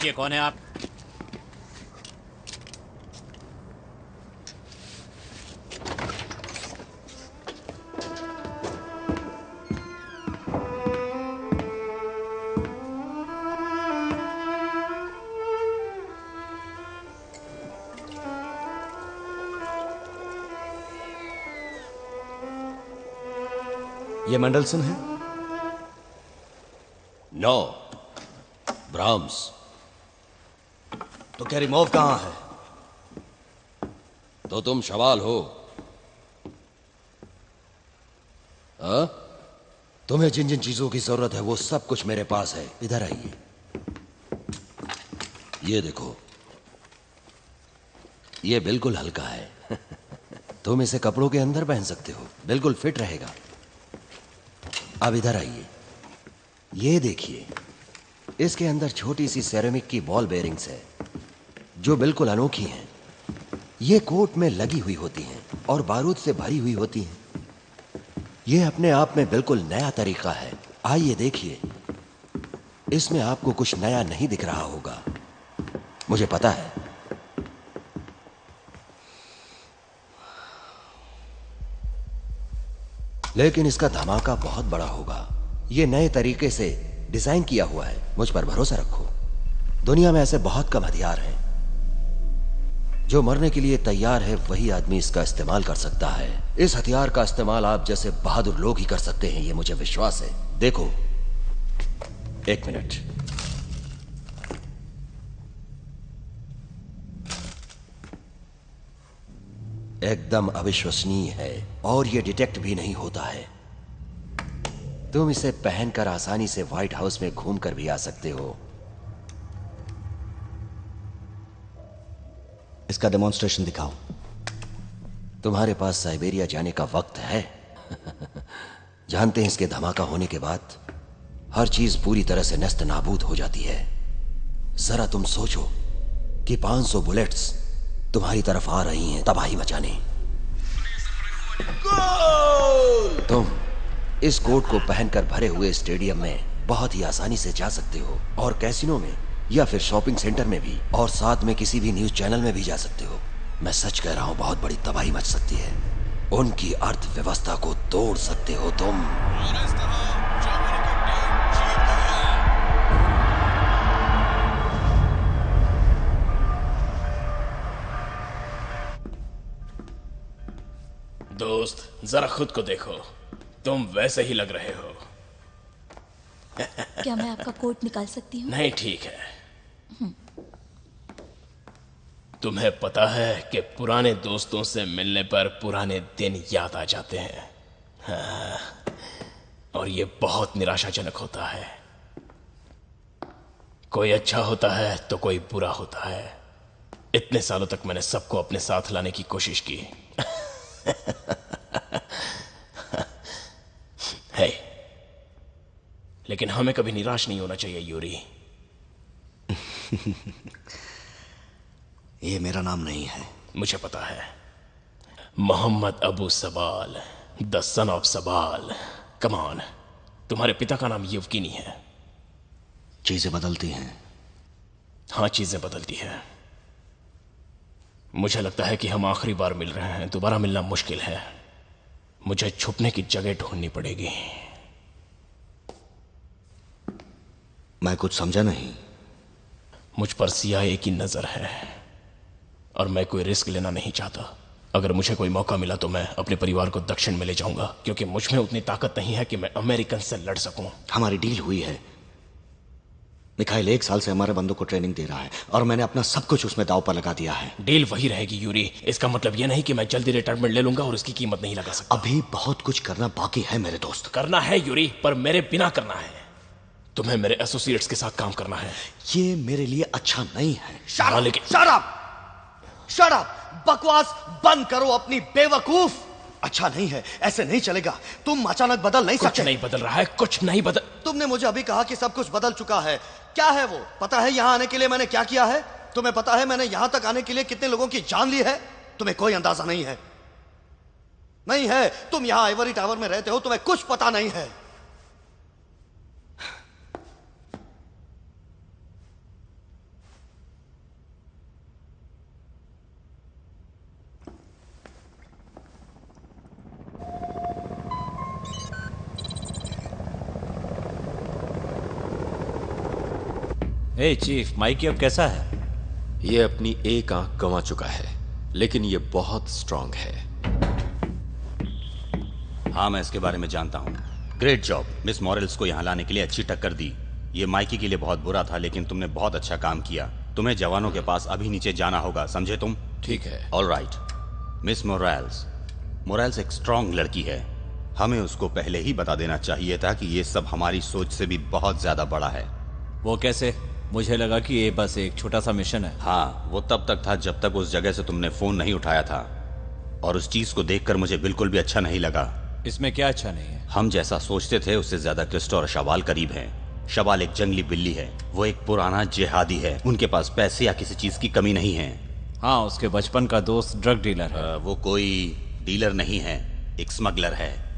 पूछिए कौन है आप? ये मेंडलसन है? No, Brahms. तो कैरिमोव कहां है? तो तुम सवाल हो? हाँ? तुम्हें जिन जिन चीजों की जरूरत है वो सब कुछ मेरे पास है। इधर आइए। ये देखो, ये बिल्कुल हल्का है। तुम इसे कपड़ों के अंदर पहन सकते हो, बिल्कुल फिट रहेगा। अब इधर आइए, ये देखिए, इसके अंदर छोटी सी सेरेमिक की बॉल बेयरिंग्स है जो बिल्कुल अनोखी हैं। ये कोट में लगी हुई होती हैं और बारूद से भरी हुई होती हैं। ये अपने आप में बिल्कुल नया तरीका है। आइए देखिए, इसमें आपको कुछ नया नहीं दिख रहा होगा, मुझे पता है। लेकिन इसका धमाका बहुत बड़ा होगा। ये नए तरीके से डिजाइन किया हुआ है, मुझ पर भरोसा रखो। दुनिया में ऐसे बहुत कम हथियार हैं। जो मरने के लिए तैयार है वही आदमी इसका इस्तेमाल कर सकता है। इस हथियार का इस्तेमाल आप जैसे बहादुर लोग ही कर सकते हैं, ये मुझे विश्वास है। देखो, एक मिनट। एकदम अविश्वसनीय है और ये डिटेक्ट भी नहीं होता है। तुम इसे पहनकर आसानी से व्हाइट हाउस में घूमकर भी आ सकते हो। इसका डेमोन्स्ट्रेशन दिखाओ। तुम्हारे पास साइबेरिया जाने का वक्त है। जानते हैं इसके धमाका होने के बाद हर चीज पूरी तरह से नस्त नाबूद हो जाती है। जरा तुम सोचो कि 500 बुलेट्स तुम्हारी तरफ आ रही हैं तबाही मचाने। तुम इस कोट को पहनकर भरे हुए स्टेडियम में बहुत ही आसानी से जा सकते हो, और कैसीनो में या फिर शॉपिंग सेंटर में भी, और साथ में किसी भी न्यूज चैनल में भी जा सकते हो। मैं सच कह रहा हूं, बहुत बड़ी तबाही मच सकती है। उनकी अर्थव्यवस्था को तोड़ सकते हो तुम। दोस्त, जरा खुद को देखो, तुम वैसे ही लग रहे हो। क्या मैं आपका कोट निकाल सकती हूँ? नहीं, ठीक है। तुम्हें पता है कि पुराने दोस्तों से मिलने पर पुराने दिन याद आ जाते हैं। हाँ, और ये बहुत निराशाजनक होता है। कोई अच्छा होता है तो कोई बुरा होता है। इतने सालों तक मैंने सबको अपने साथ लाने की कोशिश की। है, लेकिन हमें कभी निराश नहीं होना चाहिए यूरी। ये मेरा नाम नहीं है। मुझे पता है। Mohammad Abu Sabal, the son of Sabal. Come on, तुम्हारे पिता का नाम यवकीनी है। चीजें बदलती हैं। हाँ, चीजें बदलती हैं। मुझे लगता है कि हम आखिरी बार मिल रहे हैं। दोबारा मिलना मुश्किल है। मुझे छुपने की जगह ढूंढनी पड़ेगी। मैं कुछ समझा नहीं। मुझ पर CIA की नजर है और मैं कोई रिस्क लेना नहीं चाहता। अगर मुझे कोई मौका मिला तो मैं अपने परिवार को दक्षिण में ले जाऊंगा, क्योंकि मुझ में उतनी ताकत नहीं है कि मैं अमेरिकन से लड़ सकूं। हमारी डील हुई है। मिखाइल 1 साल से हमारे बंदों को ट्रेनिंग दे रहा है और मैंने अपना सब कुछ उसमें दांव पर लगा दिया है। डील वही रहेगी यूरी। इसका मतलब यह नहीं कि मैं जल्दी रिटायरमेंट ले लूंगा और इसकी कीमत नहीं लगा सकता। अभी बहुत कुछ करना बाकी है मेरे दोस्त। करना है यूरी, पर मेरे बिना करना है। तुम्हें मेरे एसोसिएट्स के साथ काम करना है। ये मेरे लिए अच्छा नहीं है। Shut up! बकवास बंद करो अपनी बेवकूफ। अच्छा नहीं है, ऐसे नहीं चलेगा। तुम अचानक बदल नहीं सकते। कुछ नहीं बदल रहा है, कुछ नहीं बदल। तुमने मुझे अभी कहा कि सब कुछ बदल चुका है। क्या है वो? पता है यहां आने के लिए मैंने क्या किया है? तुम्हें पता है मैंने यहां तक आने के लिए कितने लोगों की जान ली है? तुम्हें कोई अंदाजा नहीं है। नहीं है। तुम यहां आइवरी टावर में रहते हो, तुम्हें कुछ पता नहीं है। हे चीफ, माइकी अब कैसा है? ये अपनी एक आंख गंवा चुका है, लेकिन ये बहुत स्ट्रांग है। हाँ, मैं इसके बारे में जानता हूँ। Great job. मिस मॉरेल्स को यहाँ लाने के लिए अच्छी टक्कर दी। ये माइकी के लिए बहुत बुरा था, लेकिन तुमने बहुत अच्छा काम किया। तुम्हें जवानों के पास अभी नीचे जाना होगा, समझे तुम? ठीक है। All right. मिस मोरेल्स एक स्ट्रांग लड़की है। हमें उसको पहले ही बता देना चाहिए था कि ये सब हमारी सोच से भी बहुत ज्यादा बड़ा है। वो कैसे? मुझे लगा कि ये बस एक छोटा सा मिशन है। हाँ, वो तब तक था जब तक उस जगह से तुमने फोन नहीं उठाया था, और उस चीज को देखकर मुझे बिल्कुल भी अच्छा नहीं लगा। इसमें क्या अच्छा नहीं है? हम जैसा सोचते थे उससे ज्यादा क्रिस्टो और शवाल करीब हैं। शवाल एक जंगली बिल्ली है, वो एक पुराना जिहादी है। उनके पास पैसे या किसी चीज की कमी नहीं है। हाँ, उसके बचपन का दोस्त ड्रग डीलर है। वो कोई डीलर नहीं है, एक स्मगलर है।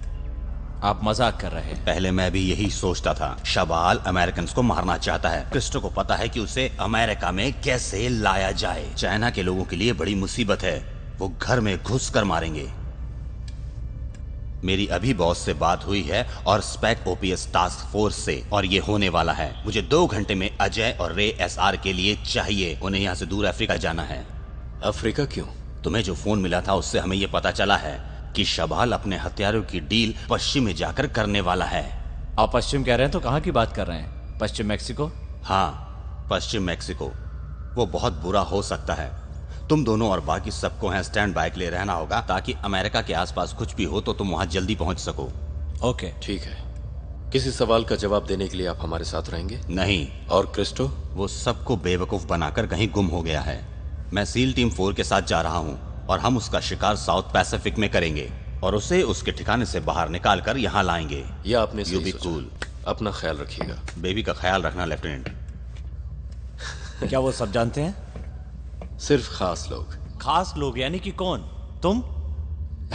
आप मजाक कर रहे हैं? पहले मैं भी यही सोचता था। शवाल अमेरिकन को मारना चाहता है। क्रिस्टो को पता है कि उसे अमेरिका में कैसे लाया जाए। चाइना के लोगों के लिए बड़ी मुसीबत है, वो घर में घुस कर मारेंगे। मेरी अभी बॉस से बात हुई है और स्पेक ओपीएस टास्क फोर्स से, और ये होने वाला है। मुझे 2 घंटे में अजय और रे एसआर के लिए चाहिए। उन्हें यहाँ से दूर अफ्रीका जाना है। अफ्रीका क्यों? तुम्हें जो फोन मिला था उससे हमें ये पता चला है कि शवाल अपने हथियारों की डील पश्चिम में जाकर करने वाला है। आप पश्चिम कह रहे हैं तो कहाँ की बात कर रहे हैं? पश्चिम मैक्सिको? हाँ, पश्चिम मैक्सिको। वो बहुत बुरा हो सकता है। तुम दोनों और बाकी सबको हैं स्टैंड बाय के लिए रहना होगा, ताकि अमेरिका के आसपास कुछ भी हो तो तुम वहां जल्दी पहुंच सको। ओके, ठीक है। किसी सवाल का जवाब देने के लिए आप हमारे साथ रहेंगे? नहीं। और क्रिस्टो? वो सबको बेवकूफ बनाकर कहीं गुम हो गया है। मैं सील टीम 4 के साथ जा रहा हूँ और हम उसका शिकार साउथ पैसिफिक में करेंगे और उसे उसके ठिकाने से बाहर निकालकर यहाँ लाएंगे। या आपने यू बी कूल। अपना ख्याल रखिएगा। बेबी का ख्याल रखना लेफ्टिनेंट। क्या वो सब जानते हैं? सिर्फ खास लोग। खास लोग यानी कि कौन? तुम?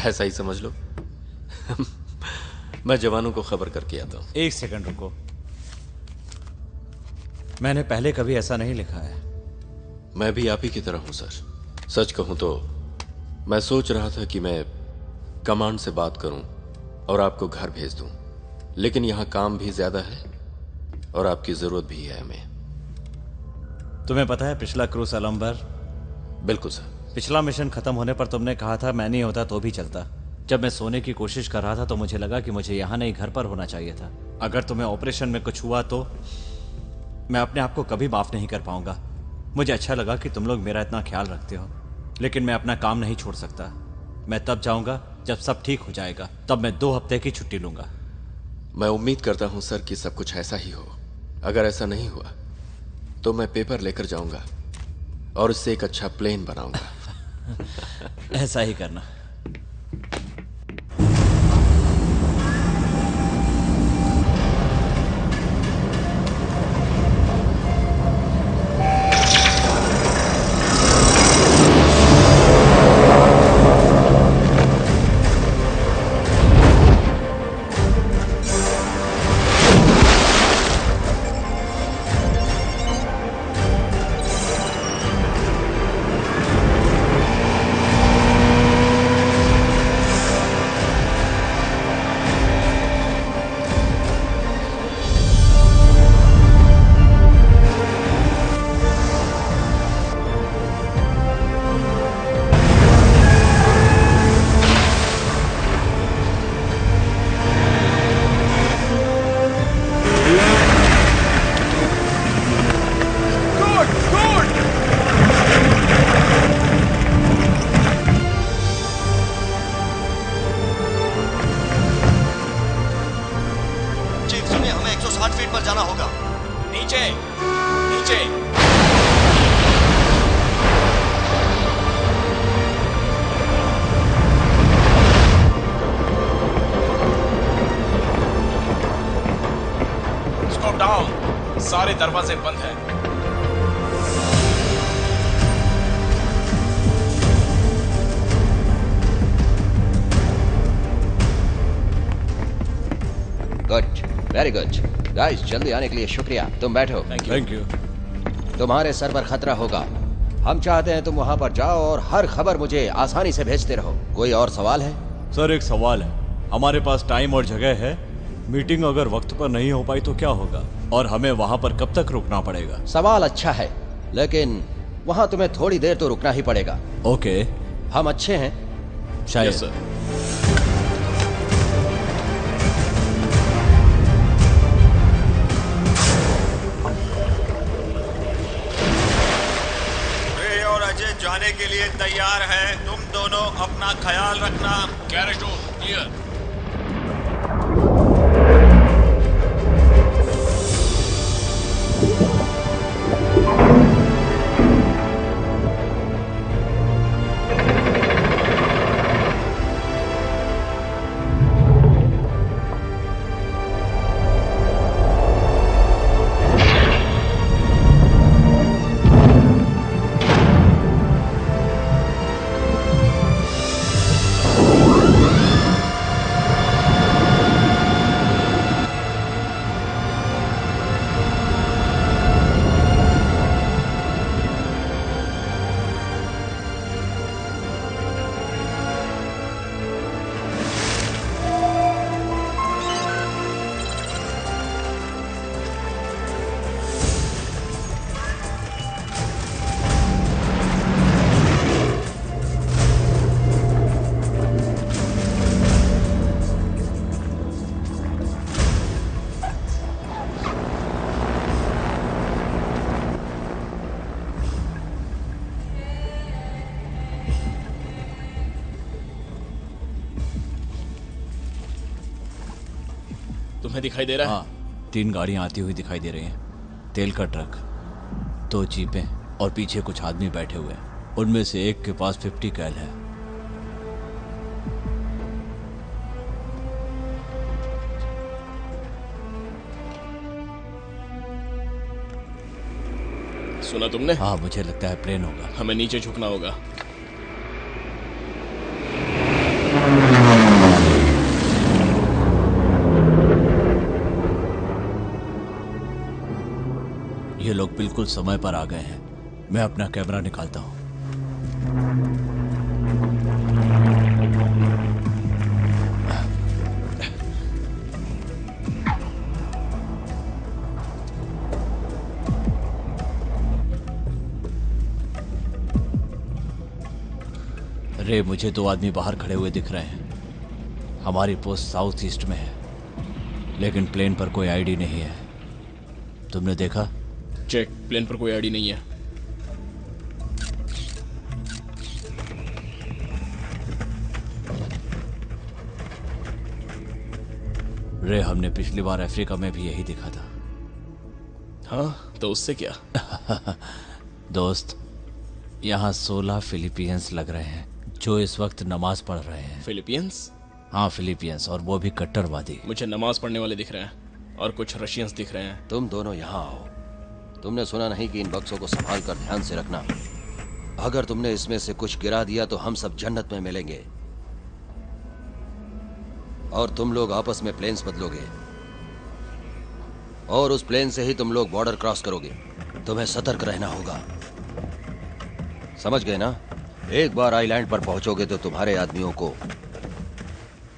ऐसा ही समझ लो। मैं जवानों को खबर करके आता हूँ। 1 सेकंड रुको। मैंने पहले कभी ऐसा नहीं लिखा है। मैं भी आप ही की तरह हूं सर। सच कहूं तो मैं सोच रहा था कि मैं कमांड से बात करूं और आपको घर भेज दूं, लेकिन यहां काम भी ज्यादा है और आपकी जरूरत भी है हमें। तुम्हें पता है पिछला क्रू सलम्बर? बिल्कुल सर। पिछला मिशन खत्म होने पर तुमने कहा था मैं नहीं होता तो भी चलता। जब मैं सोने की कोशिश कर रहा था तो मुझे लगा कि मुझे यहाँ नहीं घर पर होना चाहिए था। अगर तुम्हें ऑपरेशन में कुछ हुआ तो मैं अपने आप को कभी माफ नहीं कर पाऊंगा। मुझे अच्छा लगा कि तुम लोग मेरा इतना ख्याल रखते हो, लेकिन मैं अपना काम नहीं छोड़ सकता। मैं तब जाऊंगा जब सब ठीक हो जाएगा, तब मैं 2 हफ्ते की छुट्टी लूंगा। मैं उम्मीद करता हूं सर कि सब कुछ ऐसा ही हो। अगर ऐसा नहीं हुआ तो मैं पेपर लेकर जाऊंगा और इससे एक अच्छा प्लेन बनाऊंगा। ऐसा ही करना। सारे दरवाजे बंद हैं। गुड, वेरी गुड गाइस, जल्दी आने के लिए शुक्रिया। तुम बैठो। Thank you. तुम्हारे सर पर खतरा होगा। हम चाहते हैं तुम वहां पर जाओ और हर खबर मुझे आसानी से भेजते रहो। कोई और सवाल है? सर एक सवाल है। हमारे पास टाइम और जगह है? मीटिंग अगर वक्त पर नहीं हो पाई तो क्या होगा, और हमें वहां पर कब तक रुकना पड़ेगा? सवाल अच्छा है, लेकिन वहां तुम्हें थोड़ी देर तो रुकना ही पड़ेगा। ओके। हम अच्छे हैं? शायद। Yes sir. रे और अजय जाने के लिए तैयार है। तुम दोनों अपना ख्याल रखना। Carriage door clear. तुम्हें दिखाई दे रहा है? हाँ, 3 गाड़ियां आती हुई दिखाई दे रही हैं। तेल का ट्रक, 2 जीपें और पीछे कुछ आदमी बैठे हुए हैं। उनमें से एक के पास 50 कैल है। सुना तुमने? हाँ, मुझे लगता है प्लेन होगा। हमें नीचे झुकना होगा। ये लोग बिल्कुल समय पर आ गए हैं। मैं अपना कैमरा निकालता हूँ। रे, मुझे 2 आदमी बाहर खड़े हुए दिख रहे हैं। हमारी पोस्ट साउथ ईस्ट में है, लेकिन प्लेन पर कोई आईडी नहीं है। तुमने देखा? चेक, प्लेन पर कोई आईडी नहीं है। रे, हमने पिछली बार अफ्रीका में भी यही देखा था। हाँ, तो उससे क्या? दोस्त, यहाँ 16 फिलिपियंस लग रहे हैं जो इस वक्त नमाज पढ़ रहे हैं। फिलिपियंस? हाँ, फिलिपियंस, और वो भी कट्टरवादी। मुझे नमाज पढ़ने वाले दिख रहे हैं और कुछ रशियंस दिख रहे हैं। तुम दोनों यहाँ आओ। तुमने सुना नहीं कि इन बक्सों को संभाल कर ध्यान से रखना। अगर तुमने इसमें से कुछ गिरा दिया तो हम सब जन्नत में मिलेंगे, और तुम लोग आपस में प्लेन्स बदलोगे, और उस प्लेन से ही तुम लोग बॉर्डर क्रॉस करोगे। तुम्हें सतर्क रहना होगा, समझ गए ना? एक बार आइलैंड पर पहुंचोगे तो तुम्हारे आदमियों को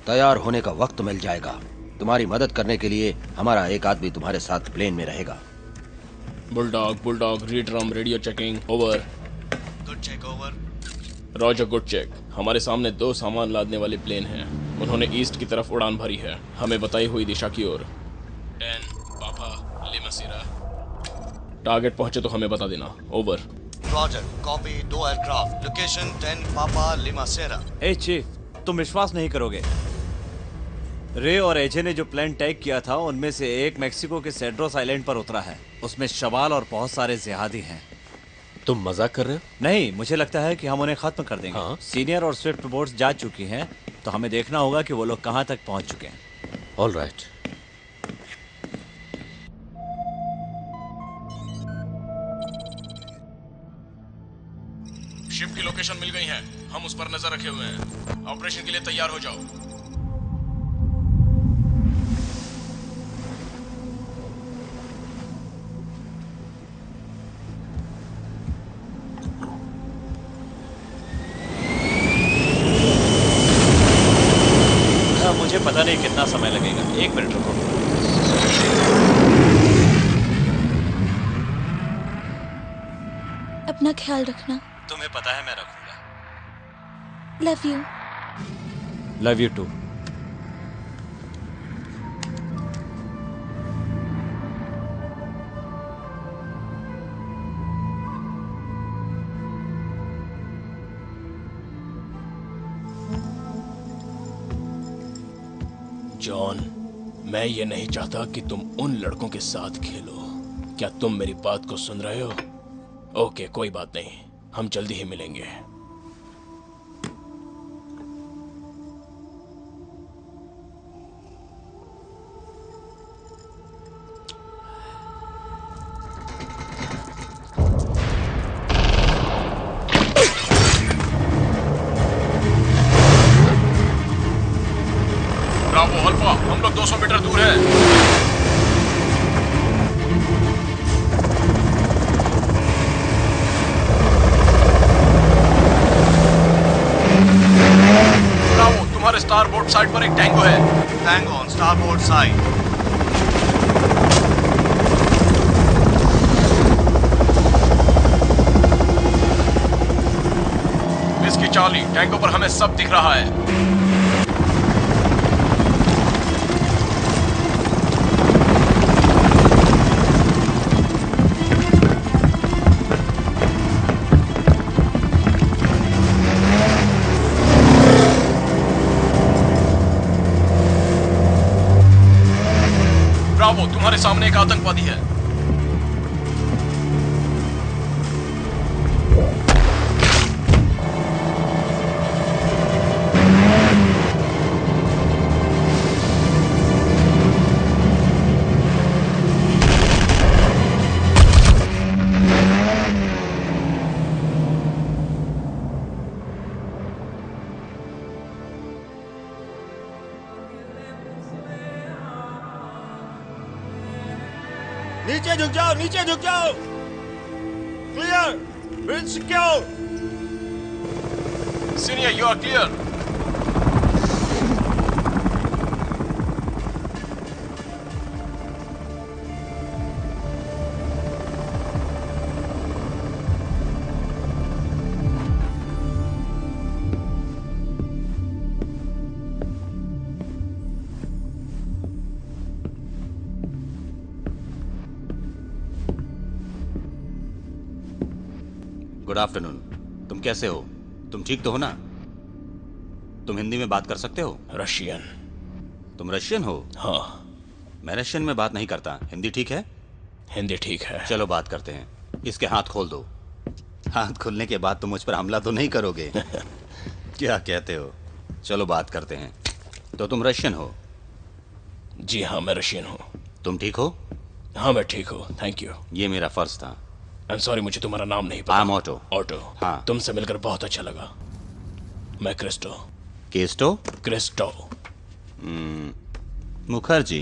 तैयार होने का वक्त मिल जाएगा। तुम्हारी मदद करने के लिए हमारा एक आदमी तुम्हारे साथ प्लेन में रहेगा। Bulldog, reed drum, radio checking, over. Good check, over. Roger, good check. हमारे सामने 2 सामान लादने वाले प्लेन हैं। उन्होंने ईस्ट की तरफ उड़ान भरी है, हमें बताई हुई दिशा की ओर। 10 पापा लिमासेरा। टारगेट पहुंचे तो हमें बता देना, over. Roger, copy. 2 aircraft, location 10 पापा लिमासेरा। ए चीफ, तुम विश्वास नहीं करोगे। रे और एजे ने जो प्लेन टैग किया था उनमें से एक मेक्सिको के सेड्रोस आइलैंड पर उतरा है। उसमें शवाल और बहुत सारे जिहादी हैं। तुम मजाक कर रहे हो? नहीं, मुझे लगता है कि हम उन्हें खत्म कर देंगे। हाँ? सीनियर और स्विफ्ट बोट्स जा चुकी हैं, तो हमें देखना होगा कि वो लोग कहां तक पहुंच चुके हैं। All right. शिप की लोकेशन मिल गई है, हम उस पर नजर रखे हुए हैं। ऑपरेशन के लिए तैयार हो जाओ। मुझे पता नहीं कितना समय लगेगा। 1 मिनट रुको। अपना ख्याल रखना। तुम्हें पता है मैं रखूंगा। Love you. Love you too. John, मैं ये नहीं चाहता कि तुम उन लड़कों के साथ खेलो। क्या तुम मेरी बात को सुन रहे हो? ओके, कोई बात नहीं, हम जल्दी ही मिलेंगे। ब्रावो अल्फा, हम लोग 200 मीटर दूर हैं। ब्रावो, तुम्हारे स्टारबोर्ड साइड पर एक टैंगो है। Tango on starboard side. इसकी चार्ली, टैंगो पर हमें सब दिख रहा है। ब्रावो, तुम्हारे सामने एक आतंकवादी है। नीचे झुक जाओ, नीचे झुक जाओ। Clear, bridge secure. Senior, you are clear. Good afternoon. तुम कैसे हो? तुम ठीक तो हो ना? तुम हिंदी में बात कर सकते हो? रशियन। तुम रशियन हो? हाँ। मैं रशियन में बात नहीं करता। हिंदी ठीक है? हिंदी ठीक है। चलो बात करते हैं। इसके हाथ खोल दो। हाथ खोलने के बाद तुम मुझ पर हमला तो नहीं करोगे? क्या कहते हो? चलो बात करते हैं। तो तुम रशियन हो? जी हाँ, मैं रशियन हूँ। तुम ठीक हो? हाँ, मैं ठीक हूँ, थैंक यू। ये मेरा फर्ज था। सॉरी, मुझे तुम्हारा नाम नहीं पता। I'm auto. ऑटो। हाँ। तुमसे मिलकर बहुत अच्छा लगा। मैं Kristo. Kesto? Kristo. Mukherjee.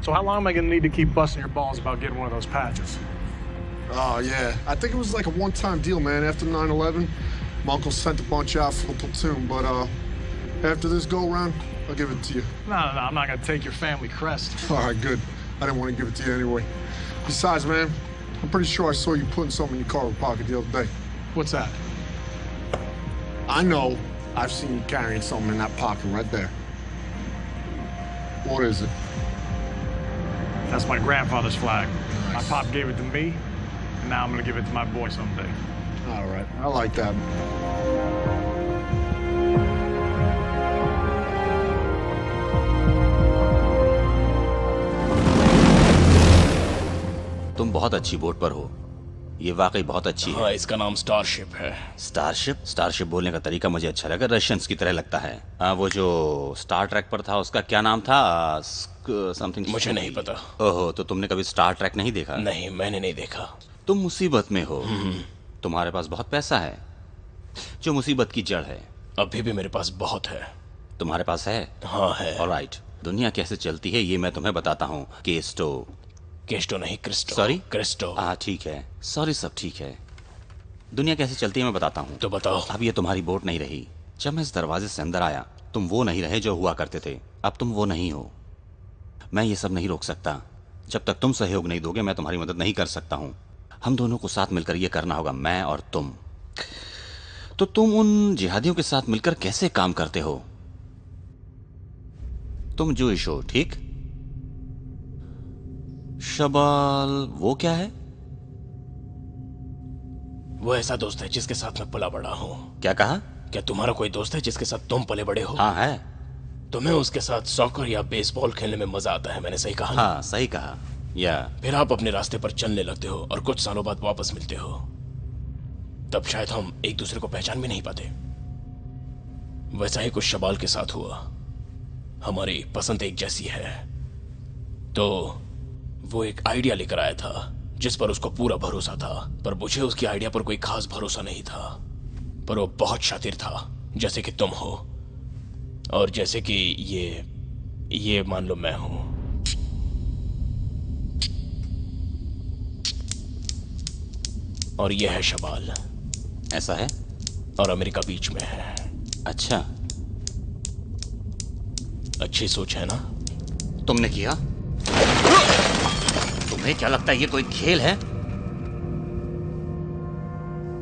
So how long am I going to need to keep busting your balls about getting one of those patches? Oh, yeah. I think it was like a one-time deal, man. After 9/11, my uncle sent a bunch out for the platoon, but after this go-round, I'll give it to you. No, I'm not going to take your family crest. All right, good. I didn't want to give it to you anyway. Besides, man, I'm pretty sure I saw you putting something in your cargo pocket the other day. What's that? I know. I've seen you carrying something in that pocket right there. What is it? That's my grandfather's flag. My pop gave it to me, and now I'm going to give it to my boy someday. All right. I like that. तुम बहुत अच्छी boat पर हो। ये वाकई बहुत अच्छी है। हाँ, इसका नाम स्टारशिप है। स्टारशिप? स्टारशिप बोलने का तरीका मुझे अच्छा लगा, रशियंस की तरह लगता है। हाँ, वो जो स्टार ट्रैक पर था उसका क्या नाम था? समथिंग। मुझे नहीं पता। ओहो, तो तुमने कभी स्टार ट्रैक नहीं देखा? नहीं, मैंने नहीं देखा। तुम मुसीबत में हो। तुम्हारे पास बहुत पैसा है, जो मुसीबत की जड़ है। अभी भी मेरे पास बहुत है। तुम्हारे पास है? हाँ है। ऑलराइट। दुनिया कैसे चलती है ये मैं तुम्हें बताता हूँ। केस्टो नहीं, क्रिस्टो। सॉरी? क्रिस्टो। हाँ ठीक है, सॉरी, सब ठीक है। दुनिया कैसे चलती है मैं बताता हूँ। तो बताओ। अब ये तुम्हारी बोट नहीं रही। जब मैं इस दरवाजे से अंदर आया तुम वो नहीं रहे जो हुआ करते थे। अब तुम वो नहीं हो। मैं ये सब नहीं रोक सकता। जब तक तुम सहयोग नहीं दोगे मैं तुम्हारी मदद नहीं कर सकता हूं। हम दोनों को साथ मिलकर ये करना होगा, मैं और तुम। तो तुम उन जिहादियों के साथ मिलकर कैसे काम करते हो? तुम जूइश हो, ठीक? शबाल वो क्या है? वो ऐसा दोस्त है जिसके साथ मैं पला बड़ा हूँ। क्या कहा? क्या तुम्हारा कोई दोस्त है जिसके साथ तुम पले बड़े हो? हाँ है। तुम्हें उसके साथ सॉकर या बेसबॉल खेलने में मजा आता है, मैंने सही कहा? हाँ सही कहा। या फिर आप अपने रास्ते पर चलने लगते हो और कुछ सालों बाद वापस मिलते हो। तब शायद हम एक दूसरे को पहचान भी नहीं पाते। वैसा ही कुछ शबाल के साथ हुआ। हमारी पसंद एक जैसी है, तो वो एक आइडिया लेकर आया था जिस पर उसको पूरा भरोसा था, पर मुझे उसकी आइडिया पर कोई खास भरोसा नहीं था। पर वो बहुत शातिर था, जैसे कि तुम हो और जैसे कि ये मान लो मैं हूं। और ये है शबाल। ऐसा है? और अमेरिका बीच में है। अच्छा, अच्छी सोच है ना? तुमने किया? तुम्हें क्या लगता है ये कोई खेल है?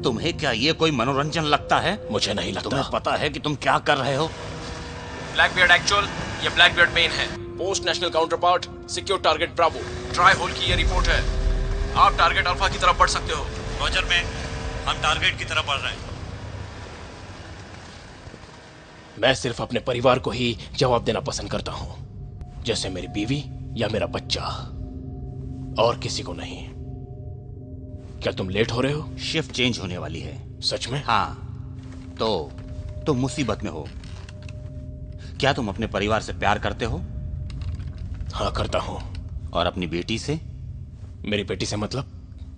तुम्हें क्या ये कोई मनोरंजन लगता है? मुझे नहीं लगता। तुम्हें पता है कि तुम क्या कर रहे हो? ब्लैकबियर्ड एक्चुअल, ये ब्लैकबियर्ड मेन है। Post national counterpart, secure target bravo. Try hole की ये रिपोर्ट है। आप टारगेट अल्फा की तरफ बढ़ सकते हो। रॉजर में, हम टारगेट की तरफ बढ़ रहे हैं। मैं सिर्फ अपने परिवार को ही जवाब देना पसंद करता हूं, जैसे मेरी बीवी या मेरा बच्चा, और किसी को नहीं। क्या तुम लेट हो रहे हो? शिफ्ट चेंज होने वाली है। सच में? हाँ। तो तुम मुसीबत में हो। क्या तुम अपने परिवार से प्यार करते हो? हाँ करता हूं। और अपनी बेटी से? मेरी बेटी से मतलब?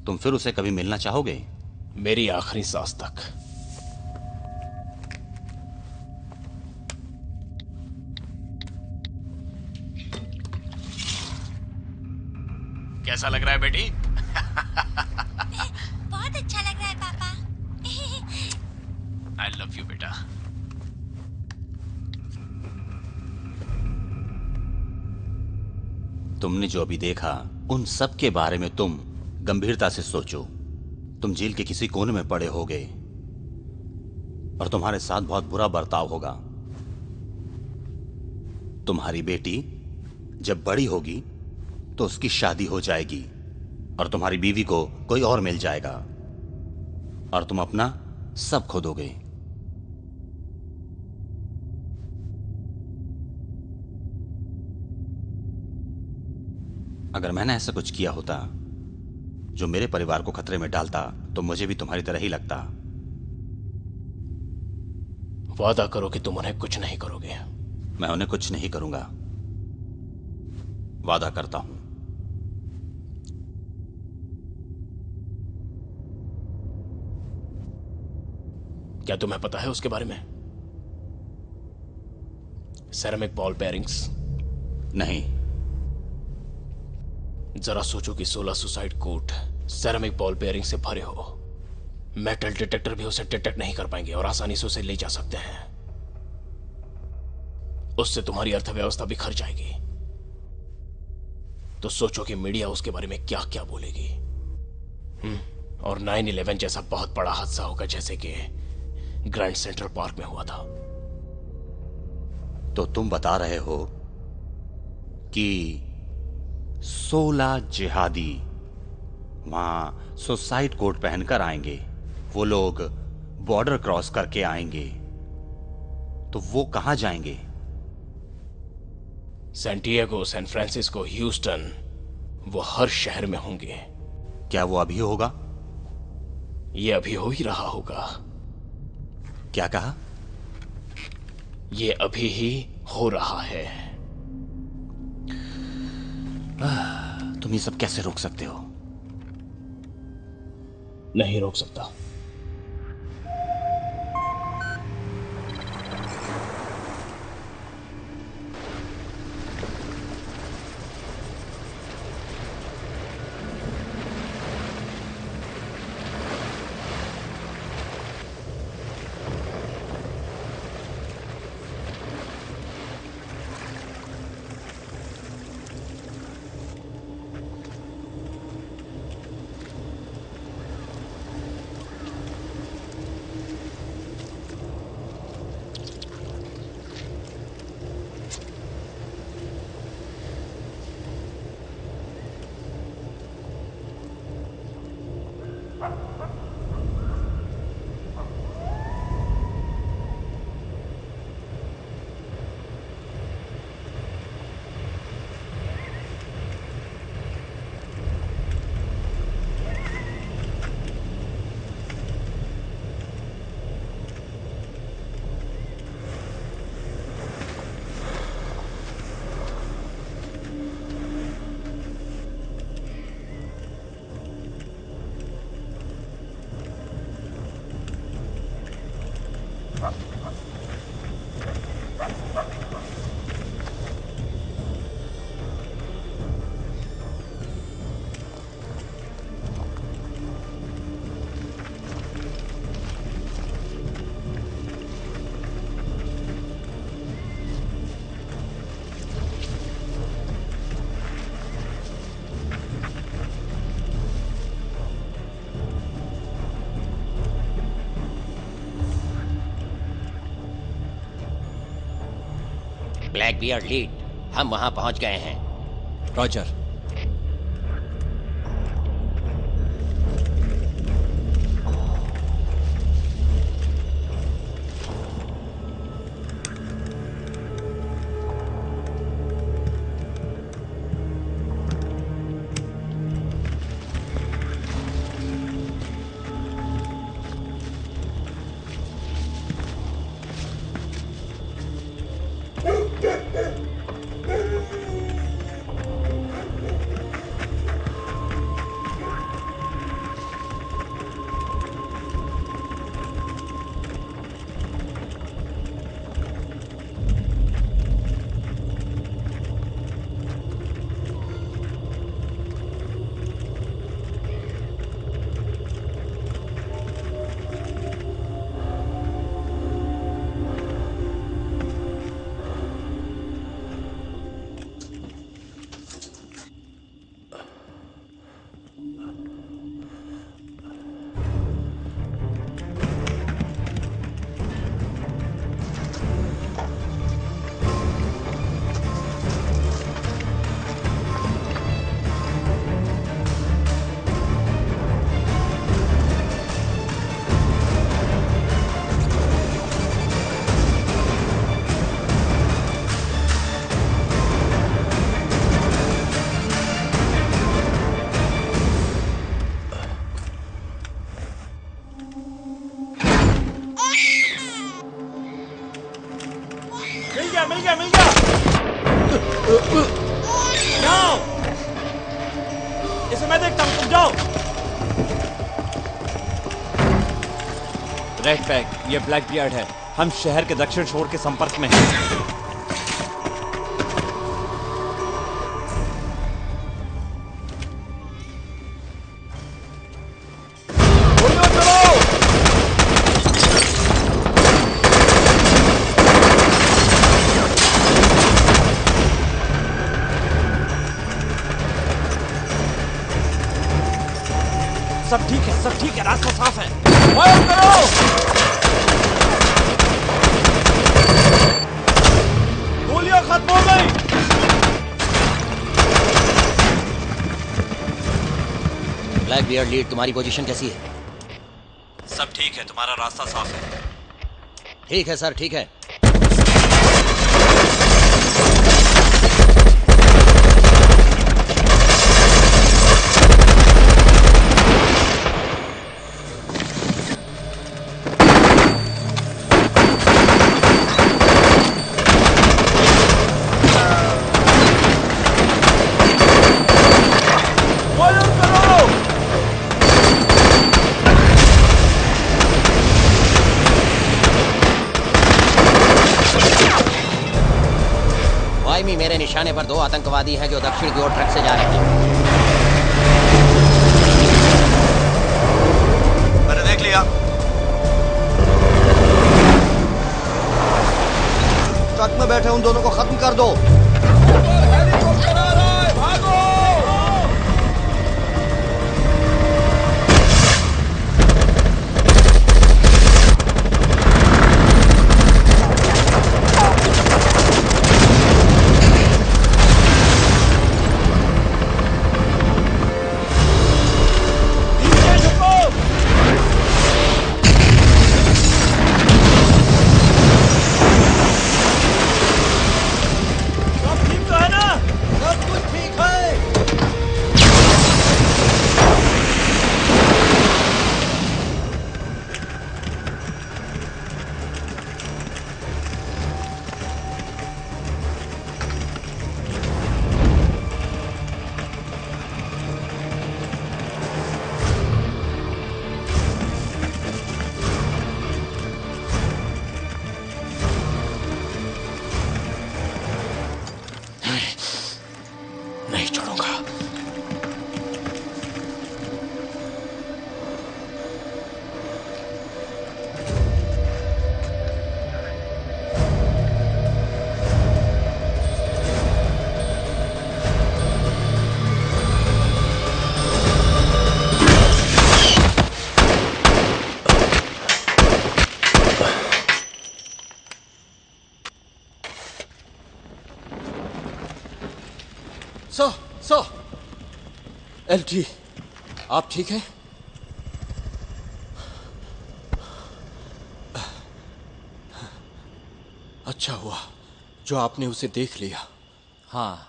तुम फिर उसे कभी मिलना चाहोगे? मेरी आखिरी सांस तक। कैसा लग रहा है बेटी? बहुत अच्छा लग रहा है पापा। आई लव यू बेटा। तुमने जो अभी देखा उन सब के बारे में तुम गंभीरता से सोचो। तुम जेल के किसी कोने में पड़े होगे और तुम्हारे साथ बहुत बुरा बर्ताव होगा। तुम्हारी बेटी जब बड़ी होगी तो उसकी शादी हो जाएगी और तुम्हारी बीवी को कोई और मिल जाएगा और तुम अपना सब खो दोगे। अगर मैंने ऐसा कुछ किया होता जो मेरे परिवार को खतरे में डालता तो मुझे भी तुम्हारी तरह ही लगता। वादा करो कि तुम उन्हें कुछ नहीं करोगे। मैं उन्हें कुछ नहीं करूंगा, वादा करता हूं। क्या तुम्हें पता है उसके बारे में? Ceramic ball bearings? नहीं। जरा सोचो कि 16 suicide coat ceramic ball bearing से भरे हो। मेटल डिटेक्टर भी उसे डिटेक्ट नहीं कर पाएंगे और आसानी से उसे ले जा सकते हैं। उससे तुम्हारी अर्थव्यवस्था भी खर्च जाएगी। तो सोचो कि मीडिया उसके बारे में क्या क्या बोलेगी। और 9/11 जैसा बहुत बड़ा हादसा होगा जैसे कि ग्रैंड सेंट्रल पार्क में हुआ था। तो तुम बता रहे हो कि 16 जिहादी वहां सुसाइड कोट पहनकर आएंगे। वो लोग बॉर्डर क्रॉस करके आएंगे, तो वो कहां जाएंगे? सैंटियागो, सैन फ्रांसिस्को, ह्यूस्टन, वो हर शहर में होंगे। क्या वो अभी होगा? ये अभी हो ही रहा होगा। क्या कहा? ये अभी ही हो रहा है। तुम ये सब कैसे रोक सकते हो? नहीं रोक सकता। ब्लैक बियर्ड लीड, हम वहां पहुंच गए हैं। रॉजर। मिल गया जाओ, इसे मैं देखता हूं, तुम जाओ। रेड पैक, ये ब्लैक बियर्ड है। हम शहर के दक्षिण शोर के संपर्क में हैं। सब ठीक है, रास्ता साफ है। फायर करो! गोलियां खत्म हो गई। ब्लैक बियर्ड लीड, तुम्हारी पोजीशन कैसी है? सब ठीक है, तुम्हारा रास्ता साफ है। ठीक है सर, ठीक है। मेरे निशाने पर 2 आतंकवादी हैं जो दक्षिण की ओर ट्रक से जा रहे हैं। मैंने देख लिया। ट्रक में बैठे उन दोनों को खत्म कर दो। हेलीकॉप्टर आ रहा है, भागो! सर एलटी, आप ठीक हैं? अच्छा हुआ जो आपने उसे देख लिया। हाँ,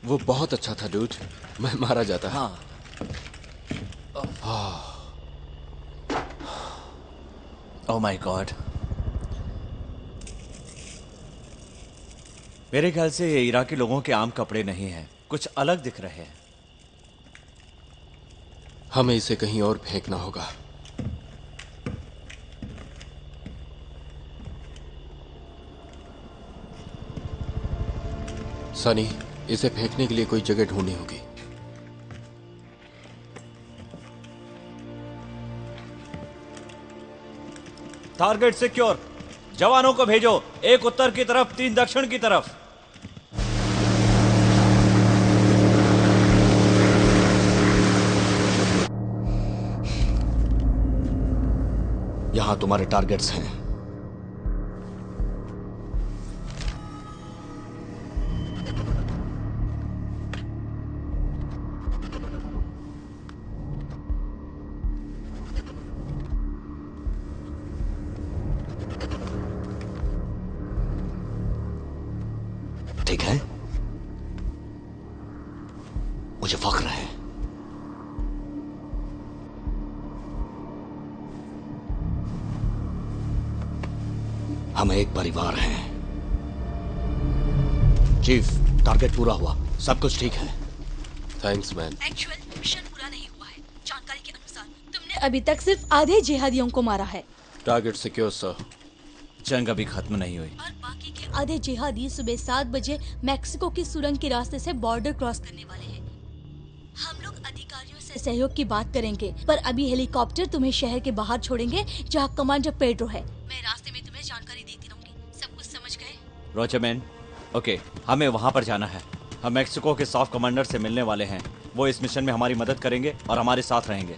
वो बहुत अच्छा था डूड, मैं मारा जाता। हाँ। ओह माय गॉड, मेरे ख्याल से ये इराकी लोगों के आम कपड़े नहीं हैं, कुछ अलग दिख रहे हैं। हमें इसे कहीं और फेंकना होगा। सनी, इसे फेंकने के लिए कोई जगह ढूंढनी होगी। टारगेट सिक्योर, जवानों को भेजो, एक उत्तर की तरफ, 3 दक्षिण की तरफ। यहां तुम्हारे टारगेट्स हैं। ठीक है, मुझे फख्र है। हम एक परिवार हैं। चीफ, टारगेट पूरा हुआ, सब कुछ ठीक है। Thanks man. एक्चुअल मिशन पूरा नहीं हुआ है। जानकारी के अनुसार तुमने अभी तक सिर्फ आधे जिहादियों को मारा है। Target secure sir. जंग अभी खत्म नहीं हुई और बाकी के आधे जिहादी सुबह 7 बजे मैक्सिको की सुरंग के रास्ते से बॉर्डर क्रॉस करने वाले हैं। हम लोग अधिकारियों से सहयोग की बात करेंगे, पर अभी हेलीकॉप्टर तुम्हें शहर के बाहर छोड़ेंगे जहां कमांडर पेड्रो है। मैं रास्ते में तुम्हें जानकारी देती रहूंगी। सब कुछ समझ गए? रोजर मैन, ओके, हमें वहां पर जाना है। हम मैक्सिको के सॉफ्ट कमांडर से मिलने वाले हैं। वो इस मिशन में हमारी मदद करेंगे और हमारे साथ रहेंगे।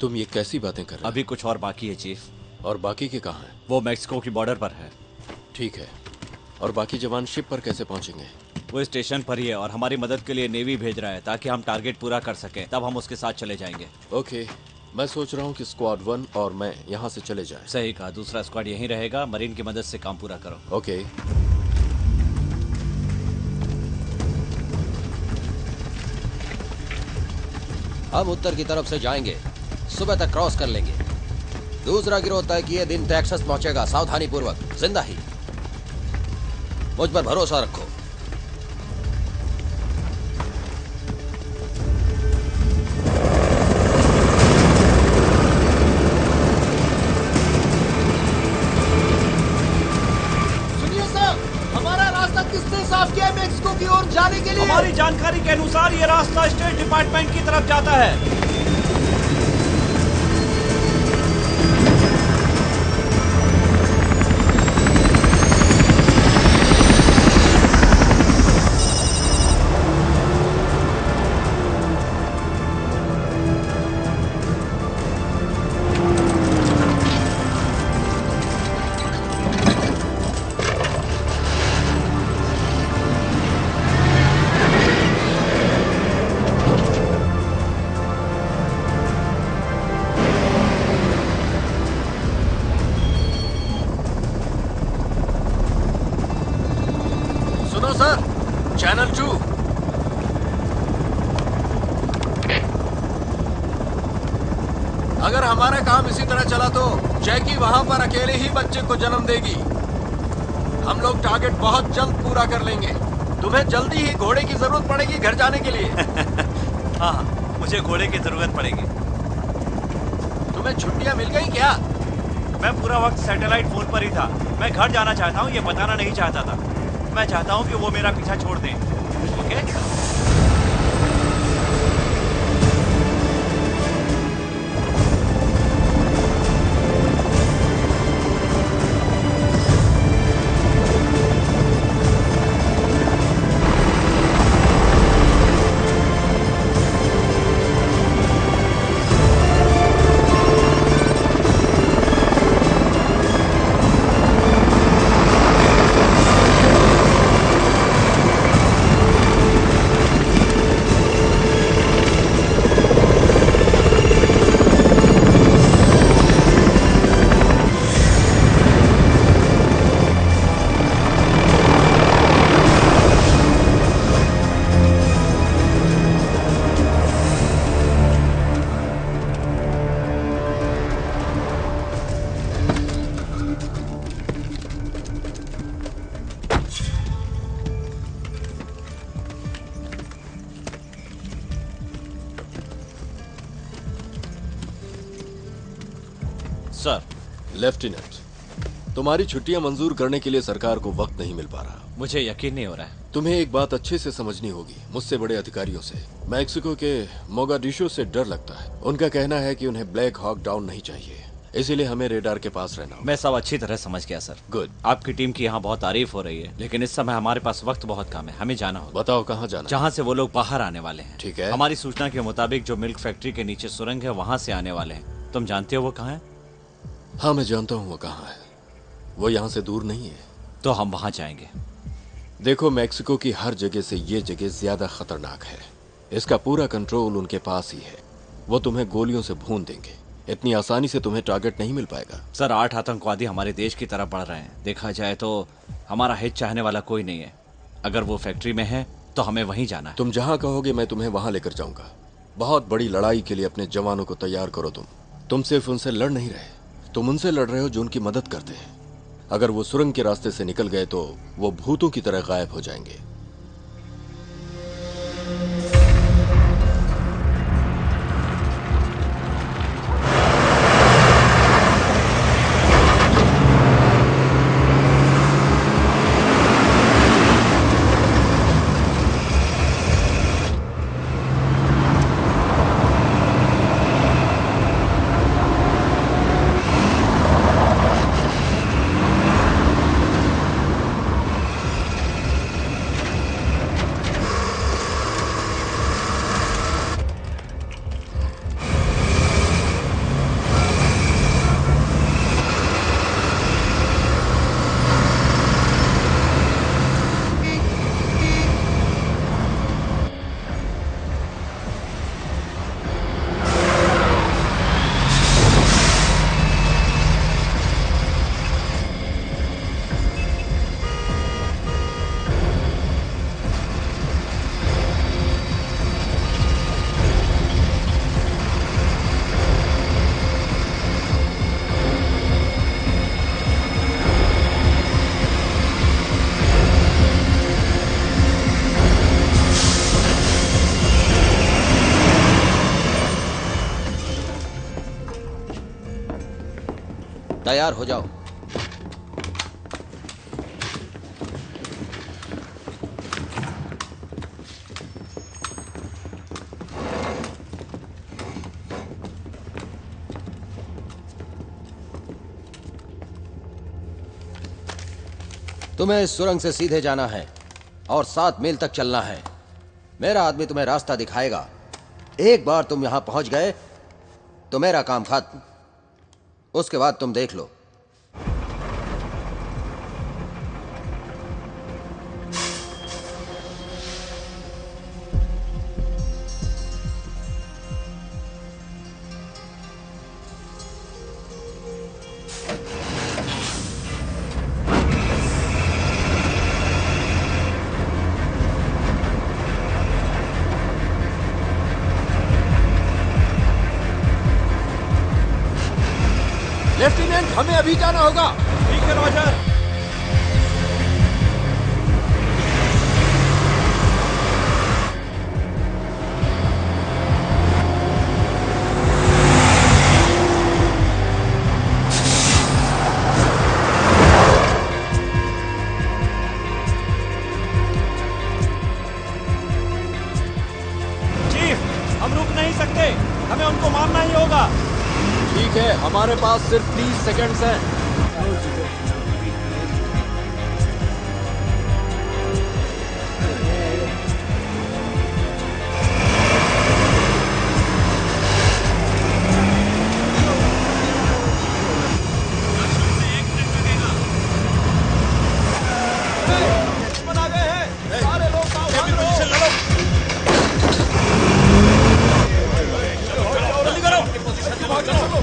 तुम ये कैसी बातें कर रहे हो? अभी कुछ और बाकी है चीफ। और बाकी के कहाँ हैं? वो मैक्सिको की बॉर्डर पर है। ठीक है, और बाकी जवान शिप पर कैसे पहुंचेंगे? वो स्टेशन पर ही है और हमारी मदद के लिए नेवी भेज रहा है ताकि हम टारगेट पूरा कर सकें, तब हम उसके साथ चले जाएंगे। ओके, मैं सोच रहा हूँ कि स्क्वाड 1 और मैं यहाँ से चले जाएं। सही कहा, दूसरा स्क्वाड यहीं रहेगा। मरीन की मदद से काम पूरा करो। ओके। हम उत्तर की तरफ से जाएंगे, सुबह तक क्रॉस कर लेंगे। दूसरा गिरोह तय किए दिन टेक्सास पहुंचेगा, सावधानी पूर्वक, जिंदा ही। मुझ पर भरोसा रखो। सुनिए सर, हमारा रास्ता किसने साफ किया है मैक्सिको की ओर जाने के लिए? हमारी जानकारी के अनुसार ये रास्ता स्टेट डिपार्टमेंट की तरफ जाता है। सुनो सर, चैनल 2। अगर हमारा काम इसी तरह चला तो जैकी वहां पर अकेले ही बच्चे को जन्म देगी। हम लोग टारगेट बहुत जल्द पूरा कर लेंगे। तुम्हें जल्दी ही घोड़े की जरूरत पड़ेगी घर जाने के लिए। हाँ, मुझे घोड़े की जरूरत पड़ेगी। तुम्हें छुट्टियां मिल गई क्या? मैं पूरा वक्त सैटेलाइट फोन पर ही था। मैं घर जाना चाहता हूँ, ये बताना नहीं चाहता था। मैं चाहता हूँ कि वो मेरा पीछा छोड़ दें। ओके? सर। लेफ्टिनेंट, तुम्हारी छुट्टियां मंजूर करने के लिए सरकार को वक्त नहीं मिल पा रहा। मुझे यकीन नहीं हो रहा है। तुम्हें एक बात अच्छे से समझनी होगी, मुझसे बड़े अधिकारियों से। मैक्सिको के मोगाडिशो से डर लगता है। उनका कहना है कि उन्हें ब्लैक हॉक डाउन नहीं चाहिए, इसीलिए हमें रेडार के पास रहना होगा। मैं सब अच्छी तरह समझ गया सर। गुड। आपकी टीम की यहाँ बहुत तारीफ हो रही है, लेकिन इस समय हमारे पास वक्त बहुत कम है। हमें जाना होगा। बताओ कहाँ जाना? जहाँ से वो लोग बाहर आने वाले हैं। ठीक है। हमारी सूचना के मुताबिक जो मिल्क फैक्ट्री के नीचे सुरंग है, वहाँ से आने वाले हैं। तुम जानते हो वो कहाँ है? हाँ, मैं जानता हूँ वो कहाँ है। वो यहाँ से दूर नहीं है। तो हम वहाँ जाएंगे। देखो, मैक्सिको की हर जगह से ये जगह ज्यादा खतरनाक है। इसका पूरा कंट्रोल उनके पास ही है। वो तुम्हें गोलियों से भून देंगे। इतनी आसानी से तुम्हें टारगेट नहीं मिल पाएगा। सर, 8 आतंकवादी हमारे देश की तरफ बढ़ रहे हैं। देखा जाए तो हमारा हित चाहने वाला कोई नहीं है। अगर वो फैक्ट्री में है तो हमें वहीं जाना है। तुम जहाँ कहोगे मैं तुम्हें वहाँ लेकर जाऊंगा। बहुत बड़ी लड़ाई के लिए अपने जवानों को तैयार करो। तुम सिर्फ उनसे लड़ नहीं रहे, तुम उनसे लड़ रहे हो जो उनकी मदद करते हैं। अगर वो सुरंग के रास्ते से निकल गए तो वो भूतों की तरह गायब हो जाएंगे। तैयार हो जाओ। तुम्हें इस सुरंग से सीधे जाना है और 7 मील तक चलना है। मेरा आदमी तुम्हें रास्ता दिखाएगा। एक बार तुम यहां पहुंच गए तो मेरा काम खत्म। उसके बाद तुम देख लो। लेफ्टिनेंट, हमें अभी जाना होगा। ठीक है रॉजर। चीफ, हम रुक नहीं सकते। हमें उनको मारना ही होगा। ठीक है, हमारे पास सिर्फ 30 सेकंड्स हैं। बना गए हैं। सारे लोग सावधान रहो। जल्दी करो। चलो।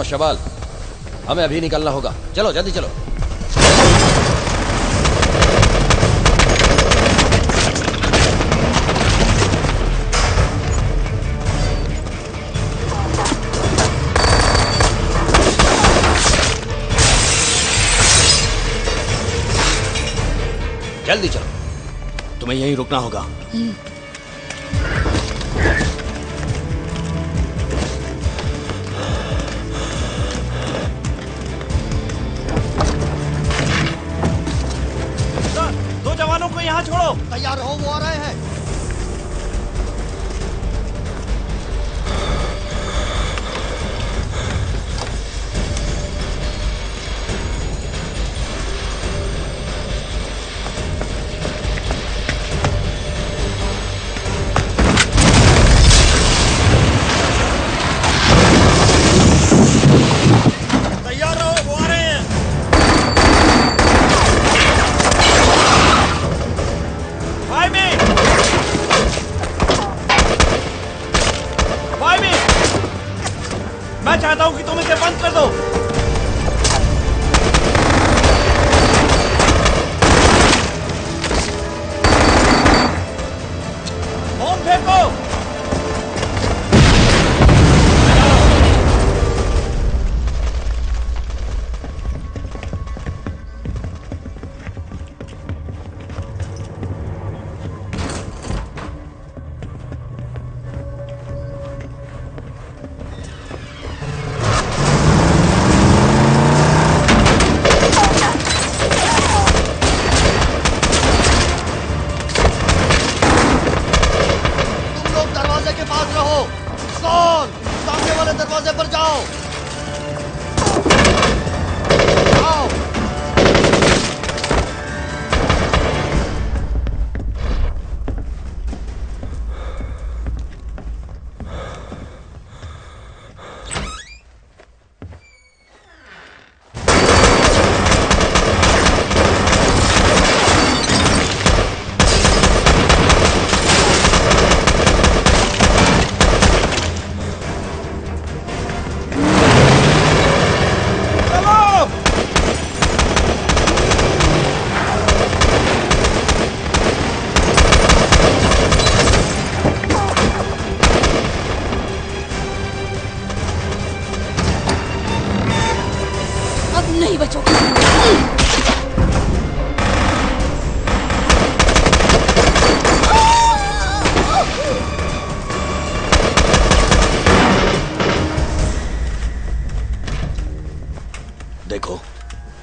शबाल, हमें अभी निकलना होगा। चलो जल्दी चलो। जल्दी चलो। तुम्हें यहीं रुकना होगा। दो जवानों को यहाँ छोड़ो। तैयार हो, वो आ रहे हैं। तैयार रहो, वो आ रहे हैं। मैं चाहता हूं कि तुम इसे बंद कर दो। बम फेंको। नहीं बचोगे। देखो,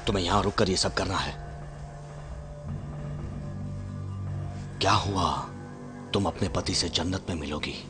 तुम्हें यहां रुककर ये सब करना है। क्या हुआ? तुम अपने पति से जन्नत में मिलोगी।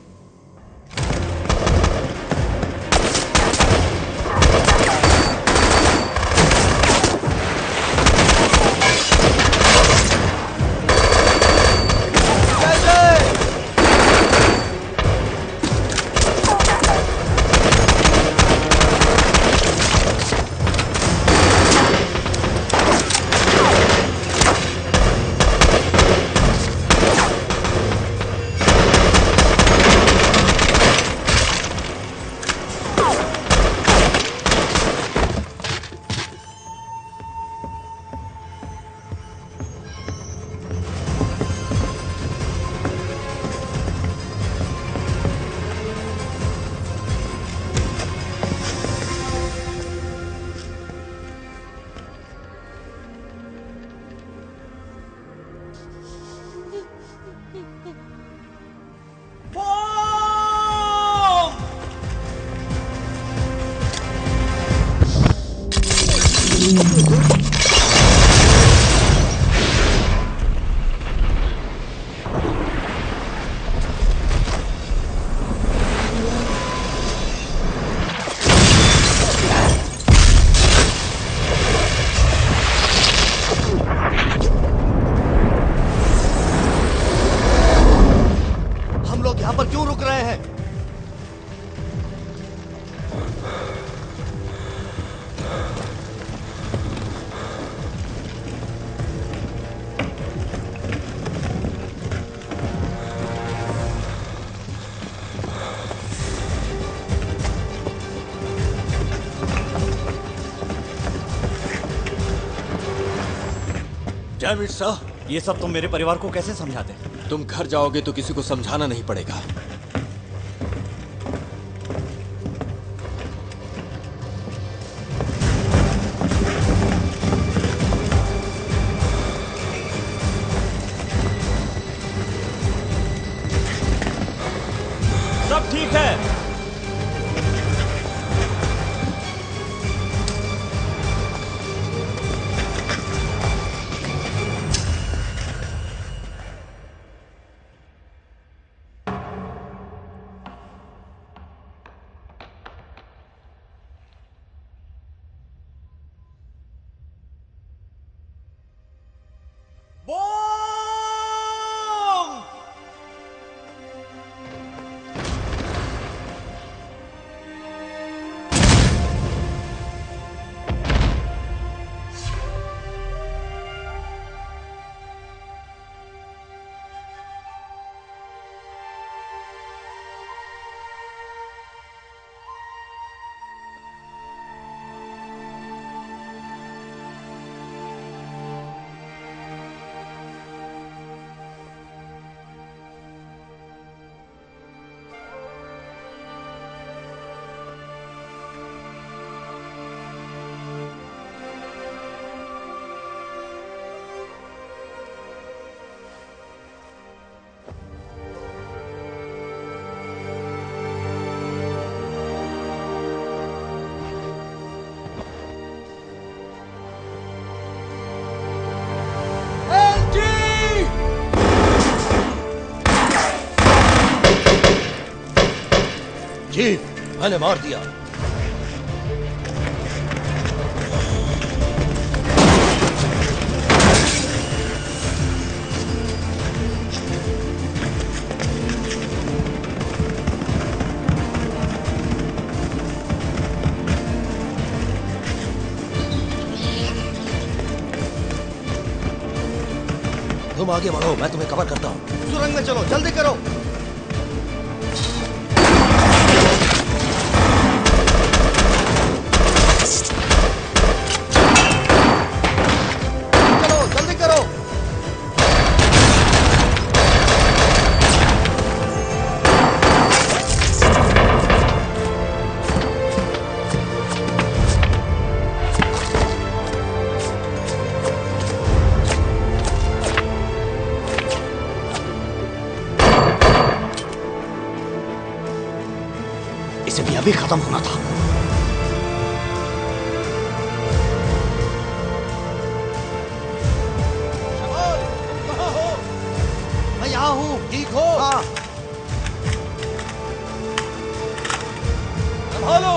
डैम इट सर, ये सब तुम मेरे परिवार को कैसे समझाते? तुम घर जाओगे तो किसी को समझाना नहीं पड़ेगा। सब ठीक है। जी, मैंने मार दिया। तुम आगे बढ़ो, मैं तुम्हें कवर करता हूं। सुरंग में चलो, जल्दी करो। इसे भी अभी खत्म होना था। कहाँ हो? मैं यहाँ हूँ, ठीक हो? हाँ। संभालो।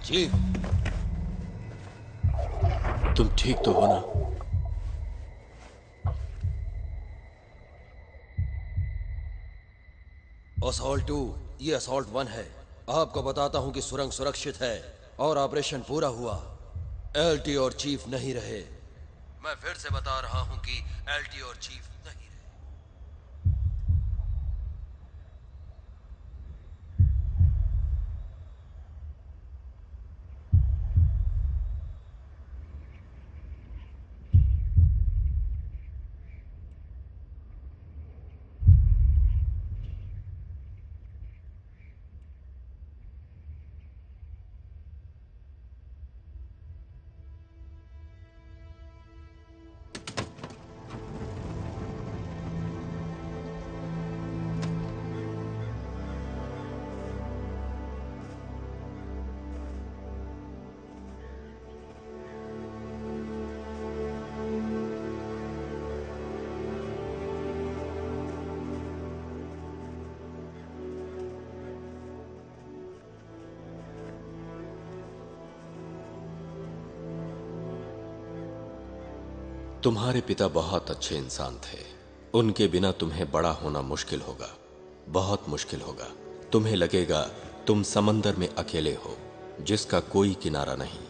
जी, तुम ठीक तो हो ना? असॉल्ट 2, ये असॉल्ट 1 है। आपको बताता हूं कि सुरंग सुरक्षित है और ऑपरेशन पूरा हुआ। एलटी और चीफ नहीं रहे। मैं फिर से बता रहा हूं कि एलटी और चीफ नहीं रहे। तुम्हारे पिता बहुत अच्छे इंसान थे। उनके बिना तुम्हें बड़ा होना मुश्किल होगा, बहुत मुश्किल होगा। तुम्हें लगेगा तुम समंदर में अकेले हो, जिसका कोई किनारा नहीं।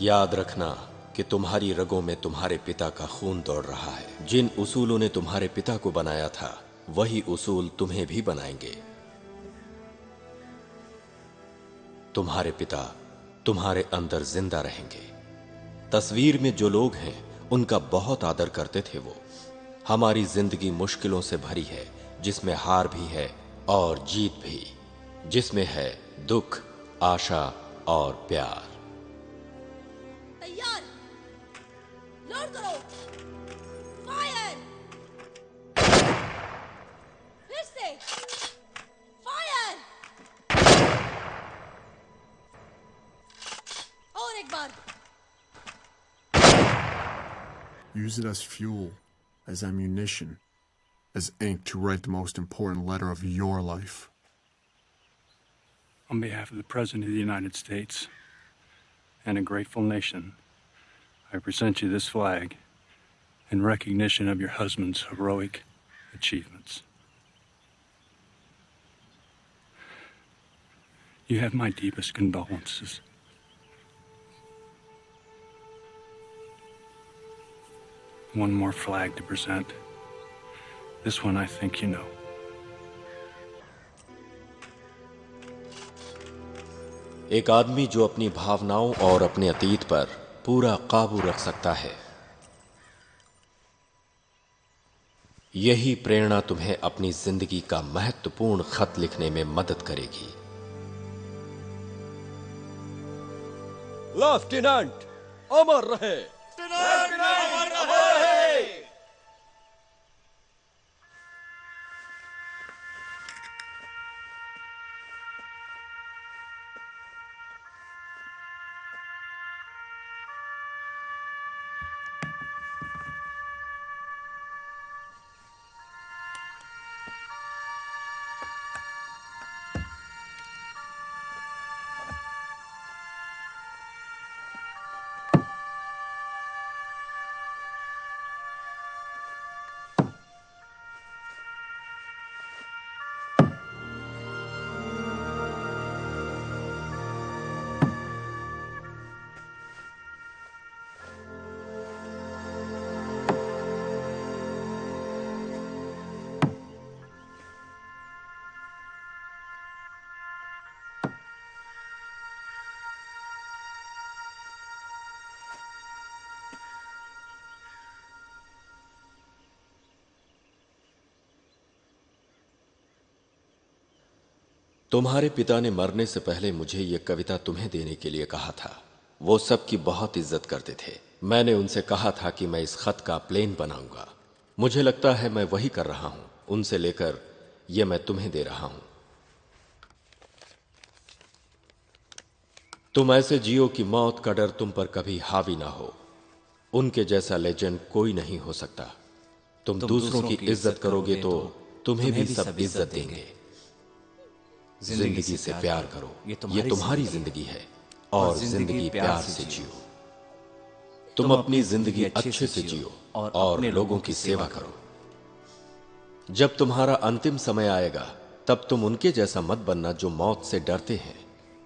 याद रखना कि तुम्हारी रगों में तुम्हारे पिता का खून दौड़ रहा है। जिन उसूलों ने तुम्हारे पिता को बनाया था, वही उसूल तुम्हें भी बनाएंगे। तुम्हारे पिता तुम्हारे अंदर जिंदा रहेंगे। तस्वीर में जो लोग हैं, उनका बहुत आदर करते थे वो। हमारी जिंदगी मुश्किलों से भरी है, जिसमें हार भी है और जीत भी, जिसमें है दुख, आशा और प्यार। तैयार, लोड करो, फायर, फिर से फायर, और एक बार। Use it as fuel, as ammunition, as ink to write the most important letter of your life. On behalf of the President of the United States and a grateful nation, I present you this flag in recognition of your husband's heroic achievements. You have my deepest condolences. One more flag to present. This one I think you know. एक आदमी जो अपनी भावनाओं और अपने अतीत पर पूरा काबू रख सकता है, यही प्रेरणा तुम्हें अपनी जिंदगी का महत्वपूर्ण खत लिखने में मदद करेगी। लेफ्टिनेंट अमर रहे। तुम्हारे पिता ने मरने से पहले मुझे यह कविता तुम्हें देने के लिए कहा था। वो सबकी बहुत इज्जत करते थे। मैंने उनसे कहा था कि मैं इस खत का प्लेन बनाऊंगा। मुझे लगता है मैं वही कर रहा हूं। उनसे लेकर यह मैं तुम्हें दे रहा हूं। तुम ऐसे जियो कि मौत का डर तुम पर कभी हावी ना हो। उनके जैसा लेजेंड कोई नहीं हो सकता। तुम दूसरों की इज्जत करोगे तो तुम्हें भी सब इज्जत देंगे। जिंदगी से प्यार करो, ये तुम्हारी जिंदगी है और जिंदगी प्यार से जियो। तुम अपनी जिंदगी अच्छे से जियो और लोगों की सेवा करो। जब तुम्हारा अंतिम समय आएगा, तब तुम उनके जैसा मत बनना जो मौत से डरते हैं।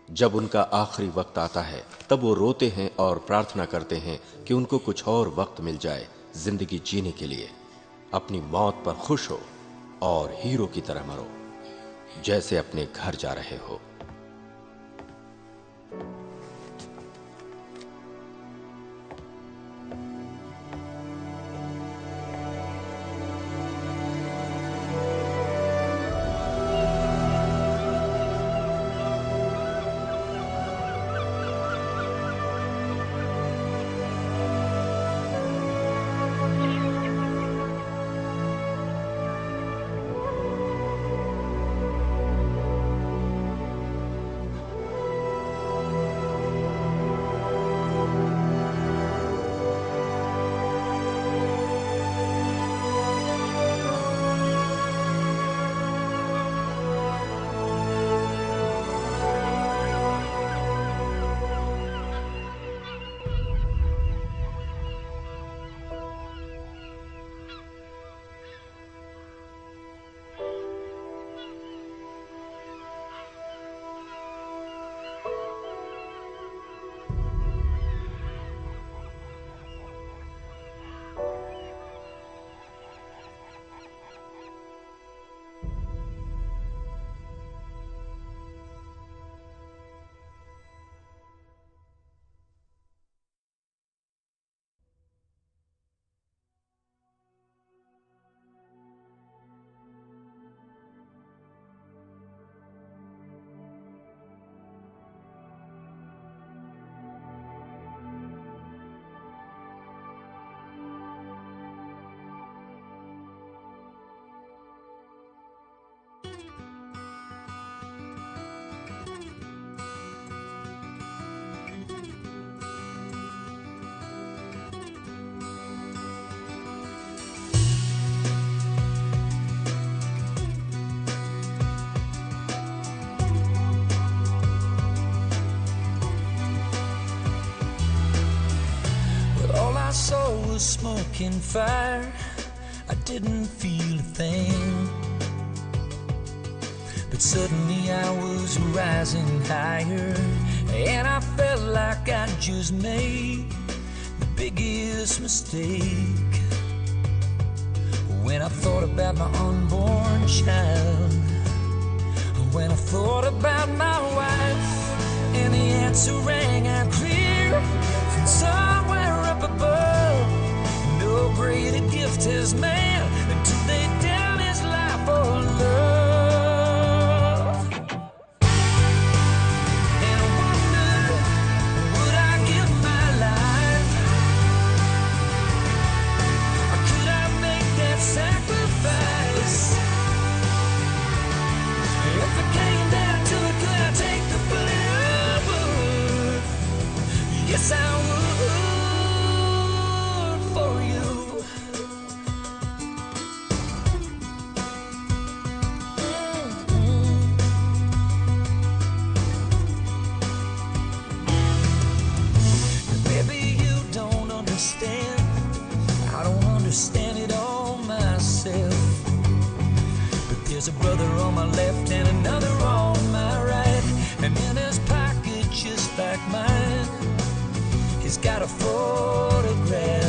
जब उनका आखिरी वक्त आता है, तब वो रोते हैं और प्रार्थना करते हैं कि उनको कुछ और वक्त मिल जाए जिंदगी जीने के लिए। अपनी मौत पर खुश हो और हीरो की तरह मरो, जैसे अपने घर जा रहे हो। smoking fire, I didn't feel a thing. But suddenly I was rising higher, and I felt like I just made the biggest mistake. When I thought about my unborn child, when I thought about my wife, and the answer rang out clear from somewhere up above. No greater gift has man until they down his life for love. And I wonder, would I give my life? Or could I make that sacrifice? If it came down to it, could I take the bullet? Yes, I would for you. Maybe you don't understand. I don't understand it all myself. But there's a brother on my left and another on my right, and in his pocket, just like mine, he's got a photograph